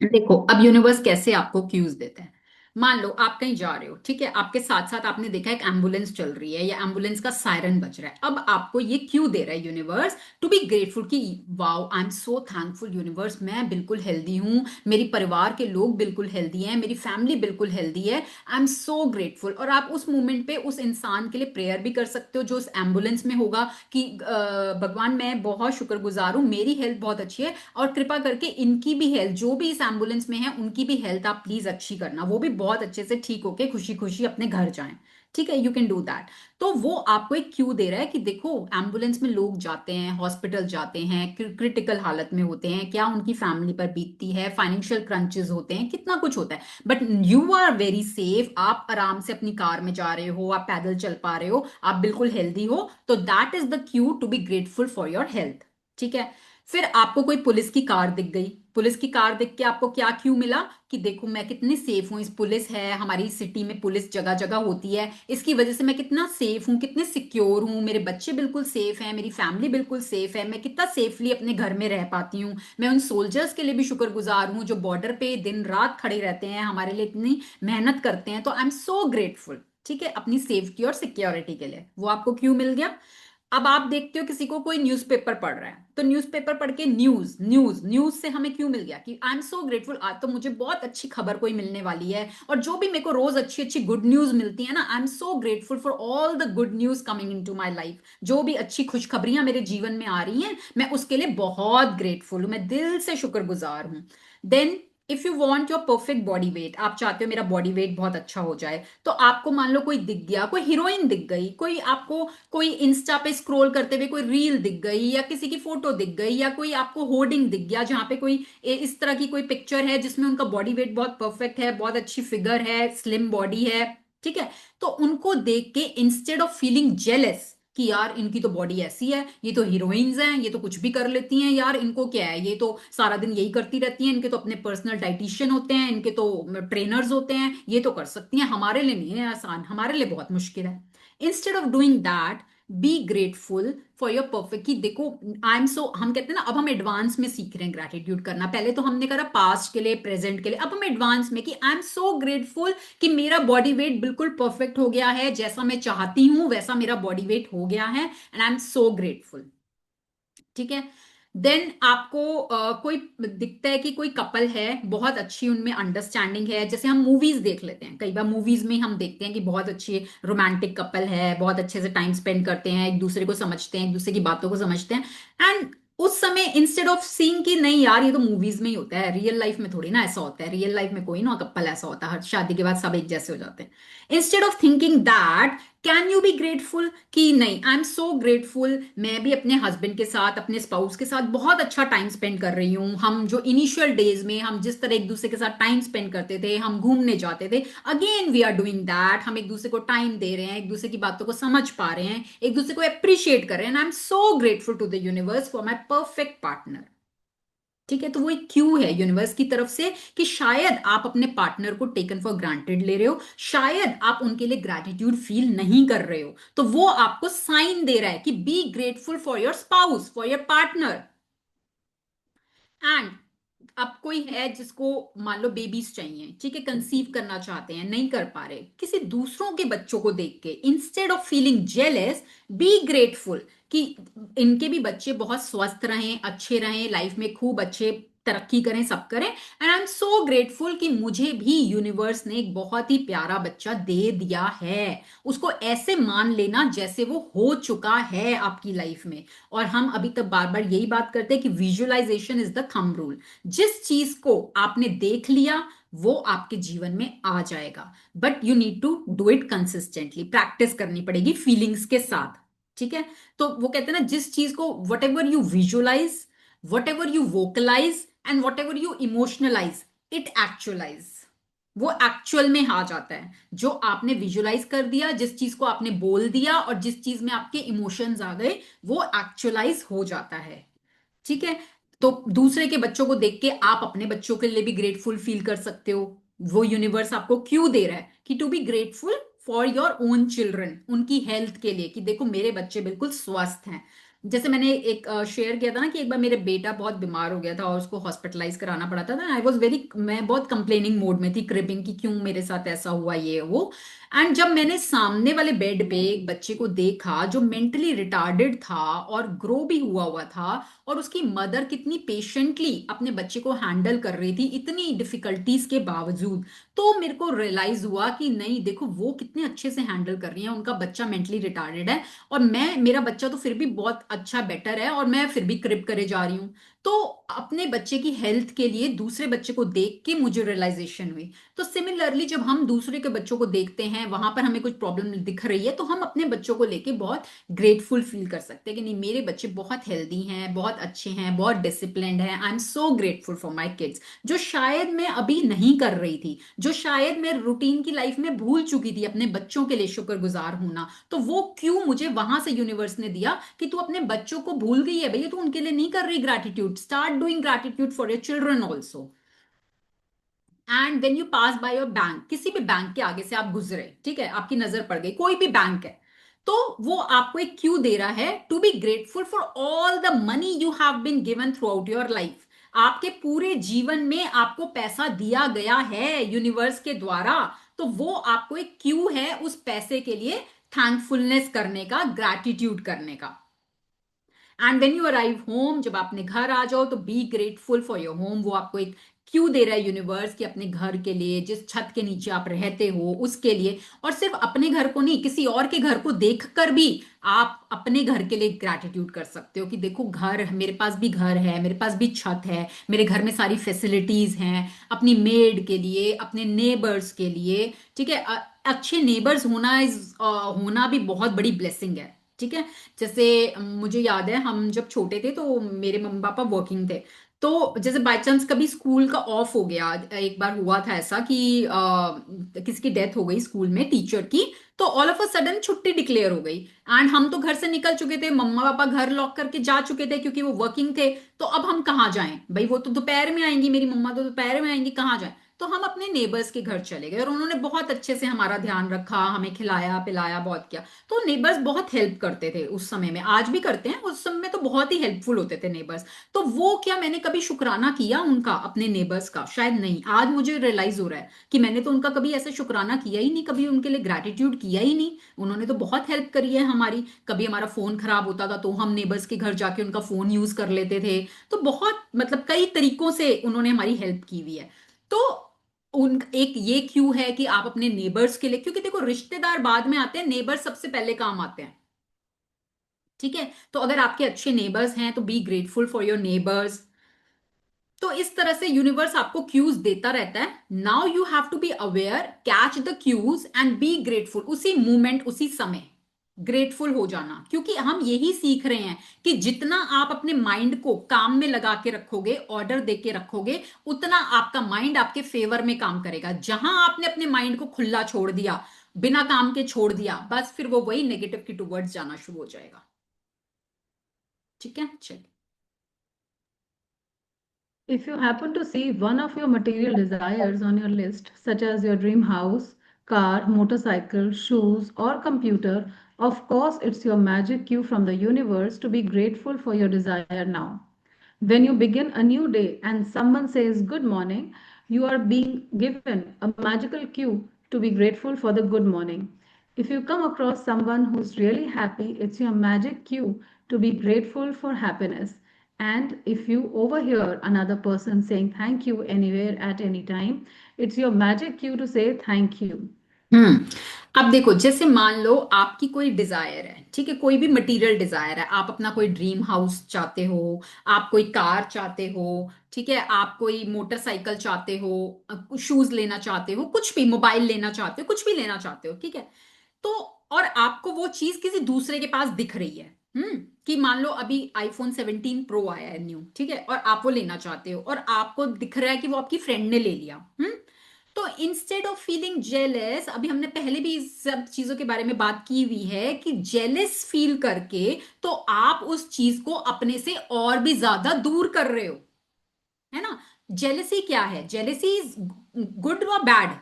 देखो अब universe कैसे आपको cues देता है। मान लो आप कहीं जा रहे हो, ठीक है, आपके साथ साथ आपने देखा एक एम्बुलेंस चल रही है या एम्बुलेंस का सायरन बज रहा है। अब आपको ये क्यू दे रहा है यूनिवर्स टू बी ग्रेटफुल कि wow I am so thankful universe, मैं बिल्कुल हेल्दी हूँ, मेरी परिवार के लोग बिल्कुल हेल्दी हैं, मेरी फैमिली बिल्कुल हेल्दी है, आई एम सो ग्रेटफुल। और आप उस मोमेंट पे उस इंसान के लिए प्रेयर भी कर सकते हो जो उस एम्बुलेंस में होगा कि भगवान मैं बहुत शुक्रगुजार हूँ, मेरी हेल्थ बहुत अच्छी है और कृपा करके इनकी भी हेल्थ, जो भी इस एम्बुलेंस में है उनकी भी हेल्थ आप प्लीज अच्छी करना, वो भी बहुत अच्छे से ठीक होके खुशी खुशी अपने घर जाएं। ठीक है, यू कैन डू दैट। तो वो आपको एक क्यू दे रहा है कि देखो एम्बुलेंस में लोग जाते हैं, हॉस्पिटल जाते हैं, क्रिटिकल हालत में होते हैं, क्या उनकी फैमिली पर बीतती है, फाइनेंशियल क्रंचेस होते हैं, कितना कुछ होता है, but you are very safe, आप आराम से अपनी कार में जा रहे हो, आप पैदल चल पा रहे हो, आप बिल्कुल हेल्दी हो। तो that is the cue to be grateful for your health. ठीक है, फिर आपको कोई पुलिस की कार दिख गई, पुलिस की कार देख के आपको क्या क्यू मिला कि देखो मैं कितनी सेफ हूं, इस पुलिस है, हमारी सिटी में पुलिस जगह जगह होती है, इसकी वजह से मैं कितना सेफ हूं, कितने सिक्योर हूं, मेरे बच्चे बिल्कुल सेफ हैं, मेरी फैमिली बिल्कुल सेफ है, मैं कितना सेफली अपने घर में रह पाती हूँ। मैं उन सोल्जर्स के लिए भी शुक्रगुजार हूँ जो बॉर्डर पे दिन रात खड़े रहते हैं, हमारे लिए इतनी मेहनत करते हैं। तो आई एम सो ग्रेटफुल, ठीक है, अपनी सेफ्टी और सिक्योरिटी के लिए। वो आपको क्यू मिल गया। अब आप देखते हो किसी को कोई न्यूज़पेपर पढ़ रहा है, तो न्यूज़पेपर पढ़ के न्यूज न्यूज न्यूज से हमें क्यों मिल गया कि आई एम सो ग्रेटफुल, आज तो मुझे बहुत अच्छी खबर कोई मिलने वाली है। और जो भी मेरे को रोज अच्छी अच्छी गुड न्यूज मिलती है ना, आई am so grateful for all the good news coming into my life. जो भी अच्छी खुशखबरियां मेरे जीवन में आ रही हैं, मैं उसके लिए बहुत ग्रेटफुल हूं, मैं दिल से शुक्रगुजार हूं। Then if you want your perfect body weight, आप चाहते हो मेरा बॉडी वेट बहुत अच्छा हो जाए, तो आपको मान लो कोई दिख गया, कोई हीरोइन दिख गई, कोई आपको कोई इंस्टा पे स्क्रॉल करते हुए कोई रील दिख गई, या किसी की फोटो दिख गई, या कोई आपको होर्डिंग दिख गया जहां पे कोई इस तरह की कोई पिक्चर है जिसमें उनका बॉडी वेट बहुत परफेक्ट है, बहुत अच्छी फिगर है, स्लिम बॉडी है, ठीक है, तो उनको देख के इंस्टेड ऑफ फीलिंग जेलस कि यार इनकी तो बॉडी ऐसी है, ये तो हीरोइंस हैं, ये तो कुछ भी कर लेती हैं, यार इनको क्या है, ये तो सारा दिन यही करती रहती हैं, इनके तो अपने पर्सनल डाइटिशियन होते हैं, इनके तो ट्रेनर्स होते हैं, ये तो कर सकती हैं, हमारे लिए नहीं है आसान, हमारे लिए बहुत मुश्किल है। Instead of doing that, B grateful for your perfect, कि देखो आई एम सो, हम कहते हैं ना, अब हम एडवांस में सीख रहे हैं ग्रेटिट्यूड करना, पहले तो हमने करा पास्ट के लिए, प्रेजेंट के लिए, अब हम एडवांस में कि आई एम सो ग्रेटफुल कि मेरा बॉडी वेट बिल्कुल परफेक्ट हो गया है, जैसा मैं चाहती हूं वैसा मेरा बॉडी वेट हो गया है, and I am so grateful. ठीक है, देन आपको कोई दिखता है कि कोई कपल है, बहुत अच्छी उनमें अंडरस्टैंडिंग है, जैसे हम मूवीज देख लेते हैं, कई बार मूवीज में हम देखते हैं कि बहुत अच्छी रोमांटिक कपल है, बहुत अच्छे से टाइम स्पेंड करते हैं, एक दूसरे को समझते हैं, एक दूसरे की बातों को समझते हैं, एंड उस समय इंस्टेड ऑफ सीइंग कि नहीं यार ये तो मूवीज में ही होता है, रियल लाइफ में थोड़ी ना ऐसा होता है, रियल लाइफ में कोई ना कपल ऐसा होता है, हर शादी के बाद सब एक जैसे हो जाते हैं, instead of thinking that can you be grateful, कि नहीं आई एम सो ग्रेटफुल, मैं भी अपने हस्बैंड के साथ, अपने स्पाउस के साथ बहुत अच्छा टाइम स्पेंड कर रही हूँ, हम जो इनिशियल डेज में हम जिस तरह एक दूसरे के साथ टाइम स्पेंड करते थे, हम घूमने जाते थे, again we are doing that, हम एक दूसरे को टाइम दे रहे हैं, एक दूसरे की बातों को समझ पा रहे हैं, एक दूसरे को अप्रिशिएट कर रहे हैं, I am so grateful to the universe for my perfect partner. ठीक है, तो वो एक क्यू है यूनिवर्स की तरफ से कि शायद आप अपने पार्टनर को टेकन फॉर ग्रांटेड ले रहे हो, शायद आप उनके लिए ग्रैटिट्यूड फील नहीं कर रहे हो, तो वो आपको साइन दे रहा है कि B grateful for your spouse, for your partner. And अब कोई है जिसको मान लो बेबीज चाहिए, ठीक है, कंसीव करना चाहते हैं, नहीं कर पा रहे, किसी दूसरों के बच्चों को देख के instead of feeling jealous, be grateful कि इनके भी बच्चे बहुत स्वस्थ रहें, अच्छे रहें, लाइफ में खूब अच्छे तरक्की करें, सब करें, and I am so grateful कि मुझे भी यूनिवर्स ने एक बहुत ही प्यारा बच्चा दे दिया है, उसको ऐसे मान लेना जैसे वो हो चुका है आपकी लाइफ में। और हम अभी तक बार बार यही बात करते हैं कि visualisation is the thumb rule, जिस चीज को आपने देख लिया वो आपके जीवन में आ जाएगा, but you need to do it consistently, practice करनी पड़ेगी फीलिंग्स के साथ। ठीक है, तो वो कहते हैं ना, जिस चीज को whatever you visualize, whatever you vocalize and whatever you emotionalize, it actualize, वो एक्चुअल में आ जाता है। जो आपने विजुअलाइज कर दिया, जिस चीज को आपने बोल दिया और जिस चीज में आपके इमोशंस आ गए, वो एक्चुअलाइज हो जाता है। ठीक है, तो दूसरे के बच्चों को देख के आप अपने बच्चों के लिए भी ग्रेटफुल फील कर सकते हो, वो यूनिवर्स आपको क्यों दे रहा है कि to be grateful for your own children, उनकी हेल्थ के लिए, कि देखो मेरे बच्चे बिल्कुल स्वस्थ हैं। जैसे मैंने एक शेयर किया था ना कि एक बार मेरे बेटा बहुत बीमार हो गया था और उसको हॉस्पिटलाइज कराना पड़ा था ना, आई वॉज वेरी, मैं बहुत कंप्लेनिंग मोड में थी, क्रिबिंग की क्यों मेरे साथ ऐसा हुआ ये वो, एंड जब मैंने सामने वाले बेड पे एक बच्चे को देखा जो मेंटली रिटार्डेड था और ग्रो भी हुआ हुआ था, और उसकी मदर कितनी पेशेंटली अपने बच्चे को हैंडल कर रही थी इतनी डिफिकल्टीज के बावजूद, तो मेरे को रियलाइज हुआ कि नहीं देखो वो कितने अच्छे से हैंडल कर रही है, उनका बच्चा मेंटली रिटार्डेड है और मैं, मेरा बच्चा तो फिर भी बहुत अच्छा बेटर है और मैं फिर भी क्रिप करे जा रही हूँ। तो अपने बच्चे की हेल्थ के लिए दूसरे बच्चे को देख के मुझे रियलाइजेशन हुई। तो सिमिलरली जब हम दूसरे के बच्चों को देखते हैं, वहां पर हमें कुछ प्रॉब्लम दिख रही है, तो हम अपने बच्चों को लेके बहुत ग्रेटफुल फील कर सकते हैं कि नहीं मेरे बच्चे बहुत हेल्दी हैं, बहुत अच्छे हैं, बहुत डिसिप्लिन्ड हैं, I am so grateful for my kids, जो शायद मैं अभी नहीं कर रही थी, जो शायद मैं रूटीन की लाइफ में भूल चुकी थी अपने बच्चों के लिए शुक्रगुजार होना, तो वो क्यों मुझे वहां से यूनिवर्स ने दिया कि तू अपने बच्चों को भूल गई है भैया, तू उनके लिए नहीं कर रही gratitude, start doing gratitude for your children also. And when you pass by your bank, किसी भी बैंक के आगे से आप गुजरे, ठीक है, आपकी नजर पड़ गई, कोई भी बैंक है, तो वो आपको एक क्यू दे रहा है to be grateful for all the money you have been given throughout your life. आपके पूरे जीवन में आपको पैसा दिया गया है यूनिवर्स के द्वारा, तो वो आपको एक क्यू है उस पैसे के लिए थैंकफुलनेस करने का, ग्रैटिट्यूड करने का। And when you arrive home, जब आपने घर आ जाओ तो B grateful for your home, वो आपको एक क्यों दे रहा है यूनिवर्स? कि अपने घर के लिए, जिस छत के नीचे आप रहते हो उसके लिए, और सिर्फ अपने घर को नहीं, किसी और के घर को देखकर भी आप अपने घर के लिए ग्रैटिट्यूड कर सकते हो कि देखो घर, मेरे पास भी घर है, मेरे पास भी छत है, मेरे घर में सारी फैसिलिटीज हैं, अपनी मेड के लिए, अपने नेबर्स के लिए। ठीक है, अच्छे नेबर्स होना भी बहुत बड़ी ब्लेसिंग है। ठीक है, जैसे मुझे याद है हम जब छोटे थे तो मेरे मम्मी पापा वर्किंग थे, तो जैसे बाय चांस कभी स्कूल का ऑफ हो गया, एक बार हुआ था ऐसा कि किसी की डेथ हो गई स्कूल में, टीचर की, तो ऑल ऑफ अ सडन छुट्टी डिक्लेयर हो गई, एंड हम तो घर से निकल चुके थे, मम्मा पापा घर लॉक करके जा चुके थे क्योंकि वो वर्किंग थे। तो अब हम कहाँ जाएं भाई, वो तो दोपहर में आएंगी, मेरी मम्मा तो दोपहर में आएंगी, कहाँ जाएं? तो हम अपने नेबर्स के घर चले गए और उन्होंने बहुत अच्छे से हमारा ध्यान रखा, हमें खिलाया पिलाया, बहुत किया। तो नेबर्स बहुत हेल्प करते थे उस समय में, आज भी करते हैं, उस समय में तो बहुत ही हेल्पफुल होते थे नेबर्स। तो वो क्या मैंने कभी शुक्राना किया उनका, अपने नेबर्स का? शायद नहीं। आज मुझे रियलाइज हो रहा है कि मैंने तो उनका कभी ऐसे शुक्राना किया ही नहीं, कभी उनके लिए ग्रैटिट्यूड किया ही नहीं। उन्होंने तो बहुत हेल्प करी है हमारी। कभी हमारा फोन खराब होता था तो हम नेबर्स के घर जाके उनका फोन यूज कर लेते थे। तो बहुत मतलब कई तरीकों से उन्होंने हमारी हेल्प की हुई है। तो उन एक ये क्यू है कि आप अपने नेबर्स के लिए, क्योंकि देखो रिश्तेदार बाद में आते हैं, नेबर्स सबसे पहले काम आते हैं। ठीक है, तो अगर आपके अच्छे नेबर्स हैं तो B grateful for your neighbours. तो इस तरह से यूनिवर्स आपको क्यूज देता रहता है। Now you have to be aware, catch the cues and be grateful. उसी मोमेंट, उसी समय ग्रेटफुल हो जाना, क्योंकि हम यही सीख रहे हैं कि जितना आप अपने माइंड को काम में लगा के रखोगे, ऑर्डर दे के रखोगे, उतना आपका माइंड आपके फेवर में काम करेगा। जहां आपने अपने माइंड को खुला छोड़ दिया, बिना काम के छोड़ दिया, बस फिर वो वही नेगेटिव की टूवर्ड्स जाना शुरू हो जाएगा। ठीक है, चलिए। If you happen to see one of your material desires on your list, such as your dream house, car, motorcycle, shoes, or computer, of course, it's your magic cue from the universe to be grateful for your desire now. When you begin a new day and someone says good morning, you are being given a magical cue to be grateful for the good morning. If you come across someone who's really happy, it's your magic cue to be grateful for happiness. And if you overhear another person saying thank you anywhere at any time, it's your magic cue to say thank you. अब देखो, जैसे मान लो आपकी कोई Dzire है, ठीक है, कोई भी मटेरियल डिजायर है, आप अपना कोई ड्रीम हाउस चाहते हो, आप कोई कार चाहते हो, ठीक है, आप कोई मोटरसाइकिल चाहते हो, शूज लेना चाहते हो, कुछ भी, मोबाइल लेना चाहते हो, कुछ भी लेना चाहते हो, ठीक है। तो और आपको वो चीज किसी दूसरे के पास दिख रही है, कि मान लो अभी आईफोन 17 प्रो आया है न्यू, ठीक है, और आप वो लेना चाहते हो और आपको दिख रहा है कि वो आपकी फ्रेंड ने ले लिया। तो इंस्टेड ऑफ फीलिंग जेलस, अभी हमने पहले भी इस सब चीजों के बारे में बात की हुई है कि जेलस फील करके तो आप उस चीज को अपने से और भी ज्यादा दूर कर रहे हो, है ना। जेलसी क्या है? जेलसी इज गुड व बैड?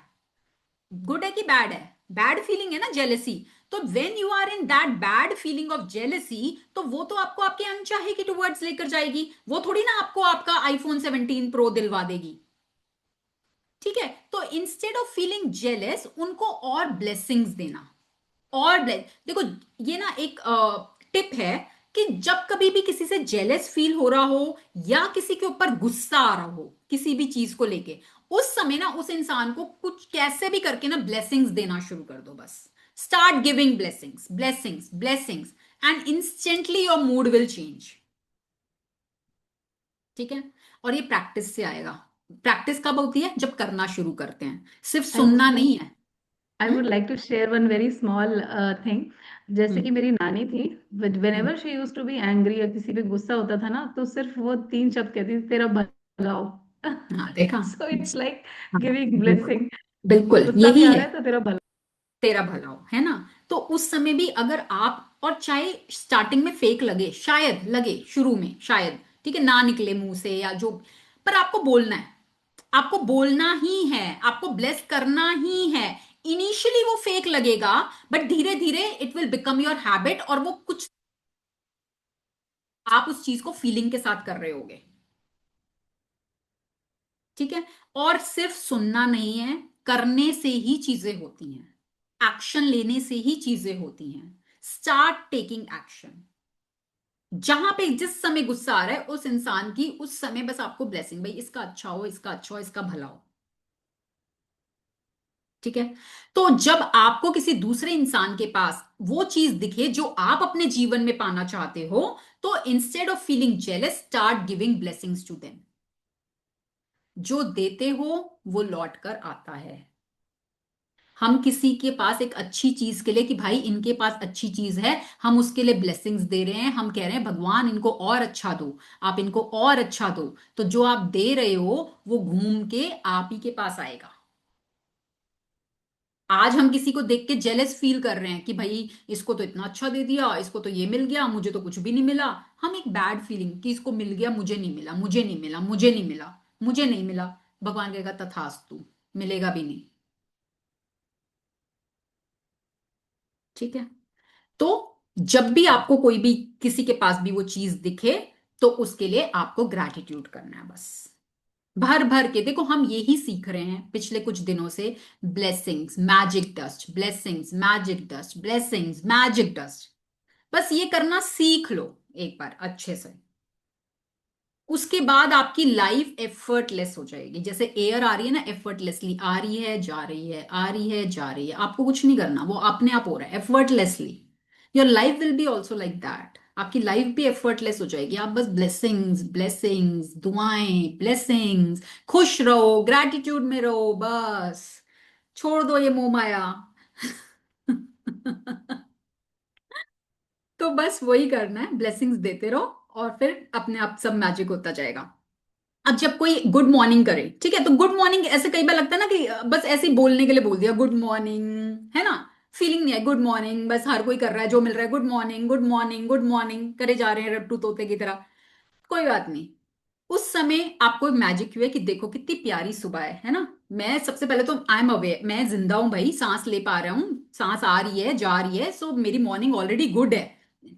गुड है कि बैड है? बैड फीलिंग है ना जेलसी। तो when you are in that bad feeling of jealousy, तो वो तो आपको आपके अनचाहे के टुवर्ड्स लेकर जाएगी, वो थोड़ी ना आपको आपका आईफोन 17 प्रो दिलवा देगी। ठीक है, तो इंस्टेड ऑफ फीलिंग जेलस, उनको और ब्लेसिंग्स देना। और देखो, ये ना एक टिप है कि जब कभी भी किसी से जेलस फील हो रहा हो या किसी के ऊपर गुस्सा आ रहा हो किसी भी चीज को लेके, उस समय ना उस इंसान को कुछ कैसे भी करके ना ब्लेसिंग्स देना शुरू कर दो। बस start giving blessings, blessings, blessings, and instantly your mood will change. ठीक है, और ये प्रैक्टिस से आएगा। प्रैक्टिस कब होती है? जब करना शुरू करते हैं, सिर्फ I सुनना would नहीं है। I would like to share one very small thing. जैसे कि मेरी नानी थी, whenever she used to be angry या किसी पे गुस्सा होता था ना, तो सिर्फ वो 3 शब्द कहती थी, तेरा भला हो। हाँ, देखा। So it's like हाँ, giving बिल्कुल blessing. बिल्कुल गुस्सा भी यही आ है, रहा है तो तेरा भला। तेरा भला हो, है ना। तो उस समय भी अगर आप, और चाहे स्टार्टिंग में फेक लगे, शायद लगे शुरू में, शायद, ठीक है, ना निकले मुंह से या जो, पर आपको बोलना है, आपको बोलना ही है, आपको ब्लेस करना ही है। इनिशियली वो फेक लगेगा, बट धीरे धीरे it will become your habit, और वो कुछ आप उस चीज को फीलिंग के साथ कर रहे होगे। ठीक है, और सिर्फ सुनना नहीं है, करने से ही चीजें होती हैं, एक्शन लेने से ही चीजें होती हैं। Start taking action. जहां पे जिस समय गुस्सा आ रहा है उस इंसान की, उस समय बस आपको ब्लेसिंग, भाई इसका अच्छा हो, इसका अच्छा हो, इसका भला हो। ठीक है। तो जब आपको किसी दूसरे इंसान के पास वो चीज दिखे जो आप अपने जीवन में पाना चाहते हो, तो instead of feeling jealous, start giving blessings to them. जो देते हो वो लौट कर आता है। हम किसी के पास एक अच्छी चीज के लिए, कि भाई इनके पास अच्छी चीज है, हम उसके लिए ब्लेसिंग्स दे रहे हैं, हम कह रहे हैं भगवान इनको और अच्छा दो, आप इनको और अच्छा दो, तो जो आप दे रहे हो वो घूम के आप ही के पास आएगा। आज हम किसी को देख के जेलस फील कर रहे हैं कि भाई इसको तो इतना अच्छा दे दिया, इसको तो ये मिल गया, मुझे तो कुछ भी नहीं मिला। हम एक बैड फीलिंग कि इसको मिल गया, मुझे नहीं मिला, मुझे नहीं मिला, मुझे नहीं मिला, मुझे नहीं मिला। भगवान कहेगा तथास्तु, मिलेगा भी नहीं। ठीक है। तो जब भी आपको कोई भी किसी के पास भी वो चीज दिखे, तो उसके लिए आपको ग्रैटिट्यूड करना है बस। भर भर के देखो, हम यही सीख रहे हैं पिछले कुछ दिनों से। Blessings magic dust, blessings magic dust, blessings magic dust. बस ये करना सीख लो एक बार अच्छे से। उसके बाद आपकी लाइफ एफर्टलेस हो जाएगी। जैसे एयर आ रही है ना, एफर्टलेसली आ रही है, जा रही है, आ रही है, जा रही है, आपको कुछ नहीं करना, वो अपने आप हो रहा है effortlessly. Your life will be also like that. आपकी लाइफ भी एफर्टलेस हो जाएगी। आप बस ब्लेसिंग्स ब्लेसिंग्स, दुआएं, ब्लेसिंग्स, खुश रहो, ग्रैटिट्यूड में रहो बस। छोड़ दो ये मोह माया। तो बस वही करना है, ब्लेसिंग्स देते रहो और फिर अपने आप सब मैजिक होता जाएगा। अब जब कोई गुड मॉर्निंग करे, ठीक है, तो गुड मॉर्निंग ऐसे कई बार लगता है ना कि बस ऐसे ही बोलने के लिए बोल दिया गुड मॉर्निंग, है ना। फीलिंग नहीं है गुड मॉर्निंग, बस हर कोई कर रहा है जो मिल रहा है, good morning good morning good morning करे जा रहे हैं रट्टू तोते की तरह। कोई बात नहीं। उस समय आपको मैजिक हुआ कि देखो कितनी प्यारी सुबह है ना। मैं सबसे पहले तो आई एम अवेयर, मैं जिंदा हूं भाई, सांस ले पा रहा हूँ, सांस आ रही है जा रही है, सो मेरी मॉर्निंग ऑलरेडी गुड है।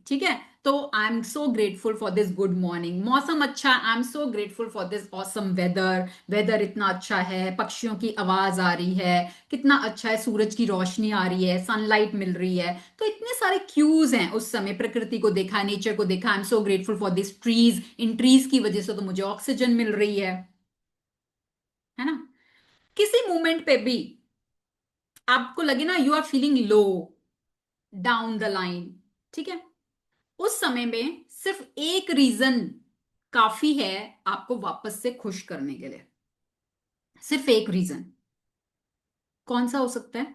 ठीक है। तो I am so grateful for this good morning, मौसम अच्छा, I am so grateful for this awesome weather, weather इतना अच्छा है, पक्षियों की आवाज आ रही है, कितना अच्छा है, सूरज की रोशनी आ रही है, सनलाइट मिल रही है। तो इतने सारे क्यूज हैं उस समय, प्रकृति को देखा, नेचर को देखा, आई am so grateful for this trees, in trees की वजह से तो मुझे ऑक्सीजन मिल रही है ना। किसी मोमेंट पे भी आपको लगे ना you are feeling low, down the line, ठीक है, उस समय में सिर्फ एक रीजन काफी है आपको वापस से खुश करने के लिए। सिर्फ एक रीजन। कौन सा हो सकता है?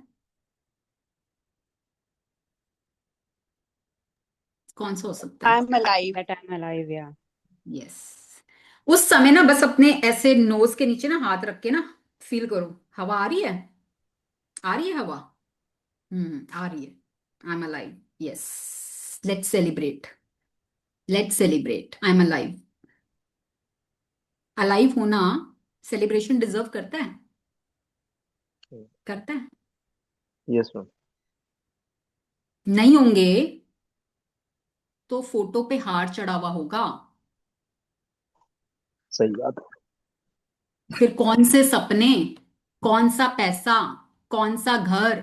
कौन सा हो सकता आई है? Am alive. That I'm alive, yeah. Yes. उस समय ना बस अपने ऐसे नोज के नीचे ना हाथ रख के ना फील करो, हवा आ रही है, आ रही है हवा, आ रही है, I am alive, yes, let's celebrate, let's celebrate, I am alive. Alive होना सेलिब्रेशन डिजर्व करता है, करता है। Yes ma'am. नहीं होंगे तो फोटो पे हार चढ़ा हुआ होगा। सही बात है। फिर कौन से सपने, कौन सा पैसा, कौन सा घर,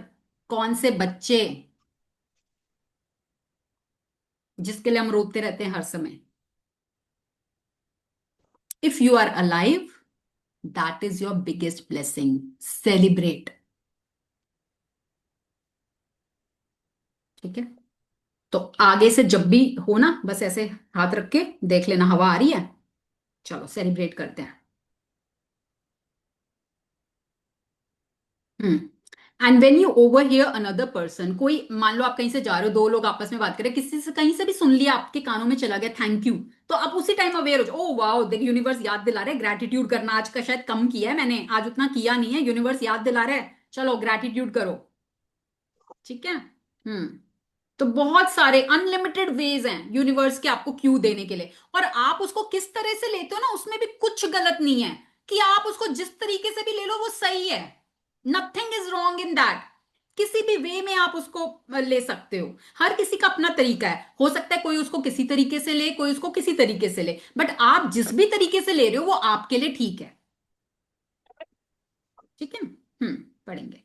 कौन से बच्चे जिसके लिए हम रोते रहते हैं हर समय। If you are alive, that is your biggest blessing, celebrate. ठीक है। तो आगे से जब भी हो ना, बस ऐसे हाथ रख के देख लेना हवा आ रही है, चलो सेलिब्रेट करते हैं। And when you over here another person, कोई मान लो आप कहीं से जा रहे हो, दो लोग आपस में बात कर रहे हैं, किसी से कहीं से भी सुन लिया, आपके कानों में चला गया थैंक यू, तो आप उसी टाइम अवेयर हो जाओ, ओ वाओ, देख यूनिवर्स याद दिला रहा है ग्रैटिट्यूड करना, आज का शायद कम किया है मैंने, आज उतना किया नहीं है, यूनिवर्स याद दिला रहा है, चलो ग्रैटिट्यूड करो। ठीक है। तो बहुत सारे अनलिमिटेड वेज हैं यूनिवर्स के आपको क्यू देने के लिए, और आप उसको किस तरह से लेते हो ना, उसमें भी कुछ गलत नहीं है। कि आप उसको जिस तरीके से भी ले लो वो सही है, nothing is wrong in that. किसी भी वे में आप उसको ले सकते हो, हर किसी का अपना तरीका है, हो सकता है कोई उसको किसी तरीके से ले, कोई उसको किसी तरीके से ले, बट आप जिस भी तरीके से ले रहे हो वो आपके लिए ठीक है। ठीक है। पढ़ेंगे।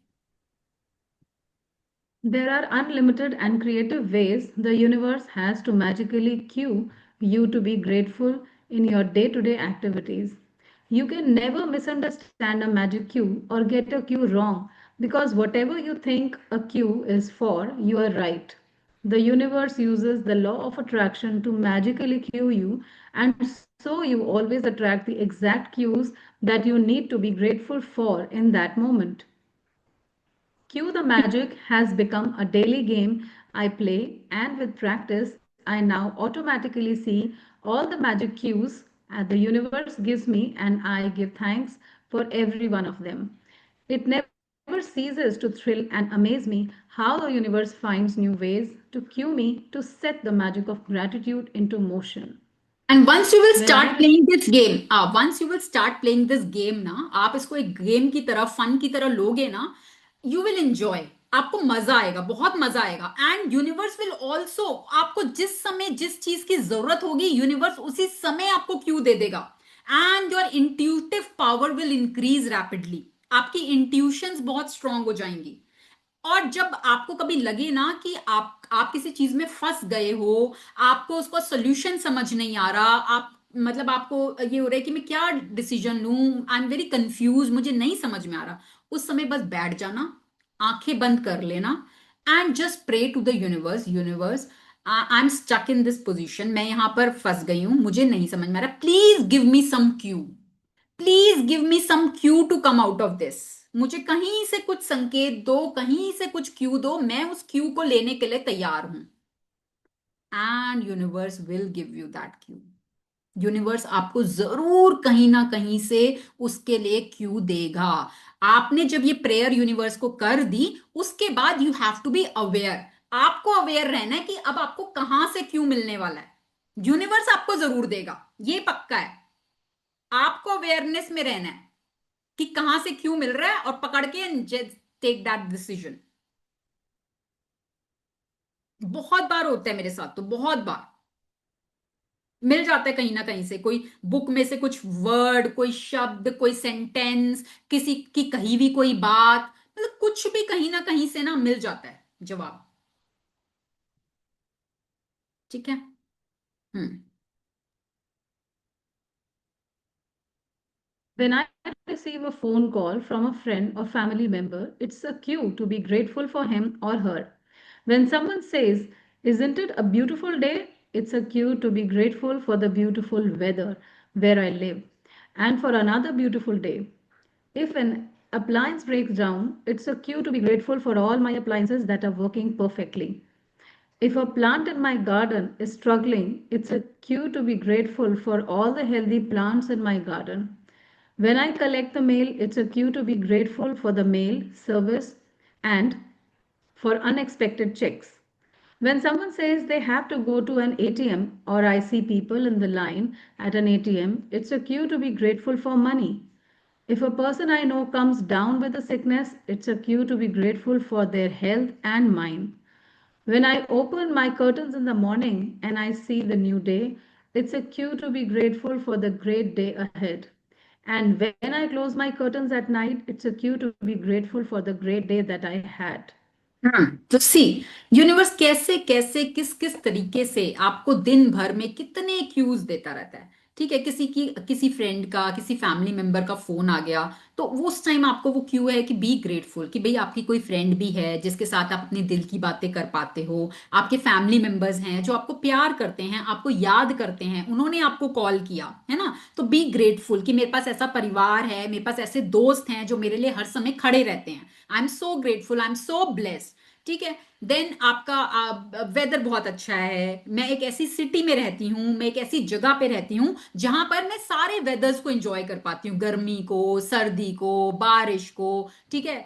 There are unlimited and creative ways the universe has to magically cue you to be grateful in your day to day activities. You can never misunderstand a magic cue or get a cue wrong because whatever you think a cue is for, you are right. The universe uses the law of attraction to magically cue you, and so you always attract the exact cues that you need to be grateful for in that moment. Cue the Magic has become a daily game I play, and with practice, I now automatically see all the magic cues the universe gives me, and I give thanks for every one of them. It never ceases to thrill and amaze me how the universe finds new ways to cue me to set the magic of gratitude into motion. And once you will When start I playing this game, once you will start playing this game ना, आप इसको एक game की तरह, fun की तरह लोगे ना, यू विल एंजॉय, आपको मजा आएगा, बहुत मजा आएगा। एंड यूनिवर्स विल ऑल्सो, आपको जिस समय जिस चीज की जरूरत होगी, यूनिवर्स उसी समय आपको क्यू दे देगा। And your intuitive power will increase rapidly, आपकी इंट्यूशंस बहुत स्ट्रांग हो जाएंगी। और जब आपको कभी लगे ना कि आप किसी चीज में फंस गए हो, आपको उसका सोल्यूशन समझ नहीं आ रहा, आप मतलब आपको ये हो रहा है कि मैं क्या डिसीजन लूं, आई एम वेरी कंफ्यूज, मुझे नहीं समझ में आ रहा, उस समय बस बैठ जाना, आंखें बंद कर लेना, and just pray to the universe, universe I am stuck in this position, मैं यहां पर फंस गई हूं, मुझे नहीं समझ में आ रहा, please give me some cue, please give me some cue to come out of this, मुझे कहीं से कुछ संकेत दो, कहीं से कुछ क्यू दो, मैं उस क्यू को लेने के लिए तैयार हूं। And universe will give you that Q, universe आपको जरूर कहीं ना कहीं से उसके लिए क्यू देगा। आपने जब ये प्रेयर यूनिवर्स को कर दी, उसके बाद you have to be aware, आपको अवेयर रहना है कि अब आपको कहां से क्यू मिलने वाला है, यूनिवर्स आपको जरूर देगा, ये पक्का है। आपको अवेयरनेस में रहना है कि कहां से क्यों मिल रहा है, और पकड़ के टेक दैट डिसीजन। बहुत बार होता है मेरे साथ, तो बहुत बार मिल जाता है कहीं ना कहीं से, कोई बुक में से कुछ वर्ड, कोई शब्द, कोई सेंटेंस, किसी की कही हुई कोई बात, मतलब कुछ भी कहीं ना कहीं से ना मिल जाता है जवाब। ठीक है। When I receive a phone call from a friend or family member, it's a cue to be grateful for him or her. When someone says, "Isn't it a beautiful day?" it's a cue to be grateful for the beautiful weather where I live and for another beautiful day. If an appliance breaks down, it's a cue to be grateful for all my appliances that are working perfectly. If a plant in my garden is struggling, it's a cue to be grateful for all the healthy plants in my garden. When I collect the mail, it's a cue to be grateful for the mail service and for unexpected checks. When someone says they have to go to an ATM or I see people in the line at an ATM, it's a cue to be grateful for money. If a person I know comes down with a sickness, it's a cue to be grateful for their health and mind. When I open my curtains in the morning and I see the new day, it's a cue to be grateful for the great day ahead. And when I close my curtains at night, it's a cue to be grateful for the great day that I had. तो सी, universe कैसे कैसे किस किस तरीके से आपको दिन भर में कितने क्यूज देता रहता है। ठीक है, किसी फ्रेंड का, किसी फैमिली मेंबर का फोन आ गया, तो उस टाइम आपको वो क्यू है कि बी ग्रेटफुल, कि भाई आपकी कोई फ्रेंड भी है जिसके साथ आप अपने दिल की बातें कर पाते हो, आपके फैमिली मेंबर्स हैं जो आपको प्यार करते हैं, आपको याद करते हैं, उन्होंने आपको कॉल किया है ना, तो बी ग्रेटफुल कि मेरे पास ऐसा परिवार है, मेरे पास ऐसे दोस्त हैं जो मेरे लिए हर समय खड़े रहते हैं। I am so grateful, I am so blessed. ठीक है, देन आपका वेदर बहुत अच्छा है, मैं एक ऐसी सिटी में रहती हूँ, मैं एक ऐसी जगह पे रहती हूँ जहां पर मैं सारे वेदर्स को एंजॉय कर पाती हूँ, गर्मी को, सर्दी को, बारिश को। ठीक है,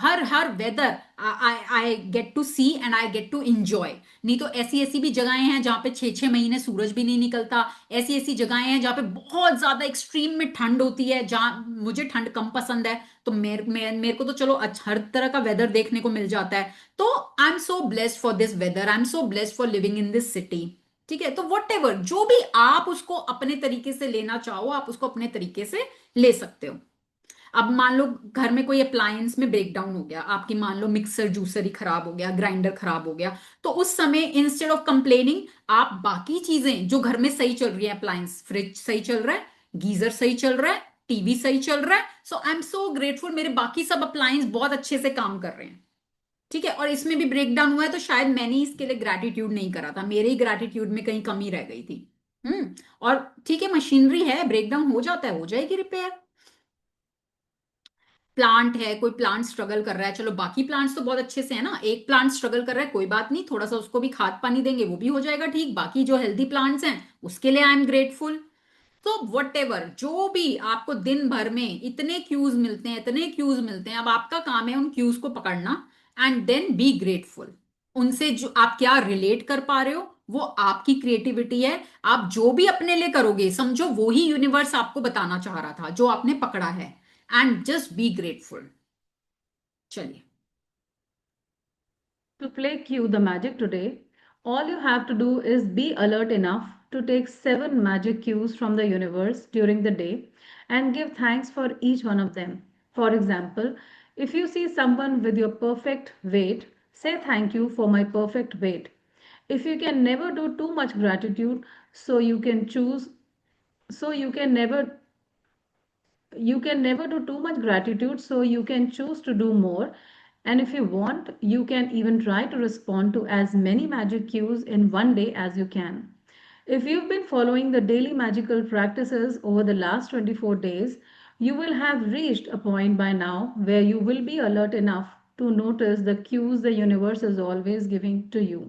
हर हर weather I get to see and I get to enjoy. नहीं तो ऐसी ऐसी भी जगहें हैं जहां पे 6-6 महीने सूरज भी नहीं निकलता, ऐसी ऐसी जगहें हैं जहां पे बहुत ज्यादा एक्सट्रीम में ठंड होती है, जहां मुझे ठंड कम पसंद है, तो मेरे को तो चलो हर तरह का वेदर देखने को मिल जाता है। तो I am so blessed for this weather, I am so blessed for living in this city. ठीक है, तो वट एवर जो भी आप उसको अपने तरीके से लेना चाहो, आप उसको अपने तरीके से ले सकते हो। अब मान लो घर में कोई अप्लायंस में ब्रेकडाउन हो गया, आपकी मान लो मिक्सर जूसर ही खराब हो गया, ग्राइंडर खराब हो गया, तो उस समय इंस्टेड ऑफ कंप्लेनिंग आप बाकी चीजें जो घर में सही चल रही है, अप्लायंस फ्रिज सही चल रहा है, गीजर सही चल रहा है, टीवी सही चल रहा है, सो आई एम सो ग्रेटफुल, मेरे बाकी सब अप्लायंस बहुत अच्छे से काम कर रहे हैं। ठीक है, और इसमें भी ब्रेकडाउन हुआ है तो शायद मैंने इसके लिए ग्रैटिट्यूड नहीं करा था, मेरे ही ग्रैटिट्यूड में कहीं कमी रह गई थी। और ठीक है, मशीनरी है, ब्रेकडाउन हो जाता है, हो जाएगी रिपेयर। प्लांट है, कोई प्लांट स्ट्रगल कर रहा है, चलो बाकी प्लांट्स तो बहुत अच्छे से है ना, एक प्लांट स्ट्रगल कर रहा है, कोई बात नहीं, थोड़ा सा उसको भी खाद पानी देंगे, वो भी हो जाएगा ठीक, बाकी जो हेल्दी प्लांट्स हैं उसके लिए आई एम ग्रेटफुल। तो वट एवर जो भी आपको दिन भर में इतने क्यूज मिलते हैं, इतने क्यूज मिलते हैं, अब आपका काम है उन क्यूज को पकड़ना एंड देन बी ग्रेटफुल। उनसे जो आप क्या रिलेट कर पा रहे हो वो आपकी क्रिएटिविटी है, आप जो भी अपने लिए करोगे समझो वो ही यूनिवर्स आपको बताना चाह रहा था जो आपने पकड़ा है, एंड जस्ट बी ग्रेटफुल। चलिए। To play Cue the Magic today, all you have to do is be alert enough to take 7 magic cues from the universe during the day and give thanks for each one of them. For example, if you see someone with your perfect weight, say thank you for my perfect weight. If you can never do too much gratitude, so you can choose so you can never do too much gratitude, so you can choose to do more. And if you want, you can even try to respond to as many magic cues in one day as you can. If you've been following the daily magical practices over the last 24 days, you will have reached a point by now where you will be alert enough to notice the cues the universe is always giving to you.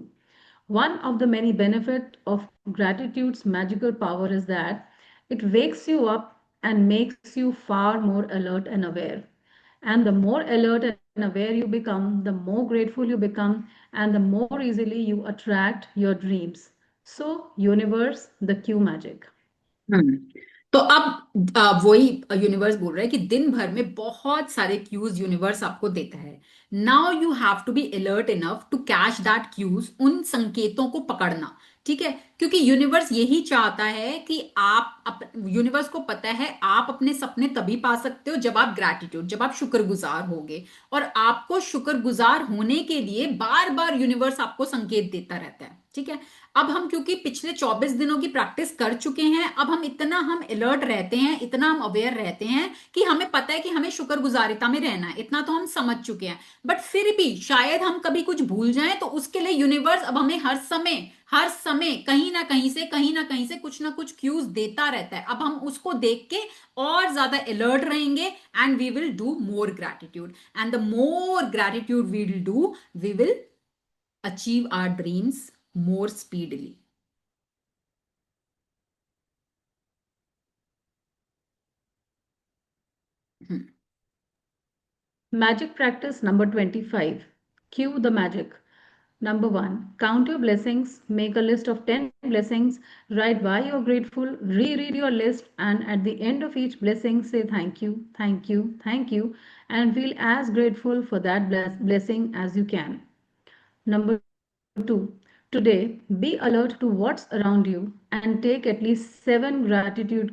One of the many benefits of gratitude's magical power is that it wakes you up and makes you far more alert and aware. And the more alert and aware you become, the more grateful you become, and the more easily you attract your dreams. So, universe, the cue magic. हम्म तो अब वही universe बोल रहा है कि दिन भर में बहुत सारे क्यूज यूनिवर्स आपको देता है। Now you have to be alert enough to catch that cues, उन संकेतों को पकड़ना। ठीक है, क्योंकि यूनिवर्स यही चाहता है कि यूनिवर्स को पता है आप अपने सपने तभी पा सकते हो जब आप ग्रैटिट्यूड, जब आप शुक्रगुजार होगे, और आपको शुक्रगुजार होने के लिए बार बार यूनिवर्स आपको संकेत देता रहता है। ठीक है, अब हम क्योंकि पिछले 24 दिनों की प्रैक्टिस कर चुके हैं, अब हम अलर्ट रहते हैं, इतना हम अवेयर रहते हैं कि हमें पता है कि हमें शुक्रगुजारिता में रहना है, इतना तो हम समझ चुके हैं। बट फिर भी शायद हम कभी कुछ भूल जाएं, तो उसके लिए यूनिवर्स अब हमें हर समय कहीं ना कहीं से कुछ ना कुछ क्यूज देता रहता है। अब हम उसको देख के और ज्यादा अलर्ट रहेंगे and we will do more gratitude, and the more gratitude we will do, we will achieve our dreams more speedily. Magic practice number 25. Cue the magic. Number 1. Count your blessings. Make a list of 10 blessings. Write why you're grateful. Reread your list. And at the end of each blessing, say thank you, thank you, thank you. And feel as grateful for that blessing as you can. Number 2. Today, be alert to what's around you and take at least 7 gratitude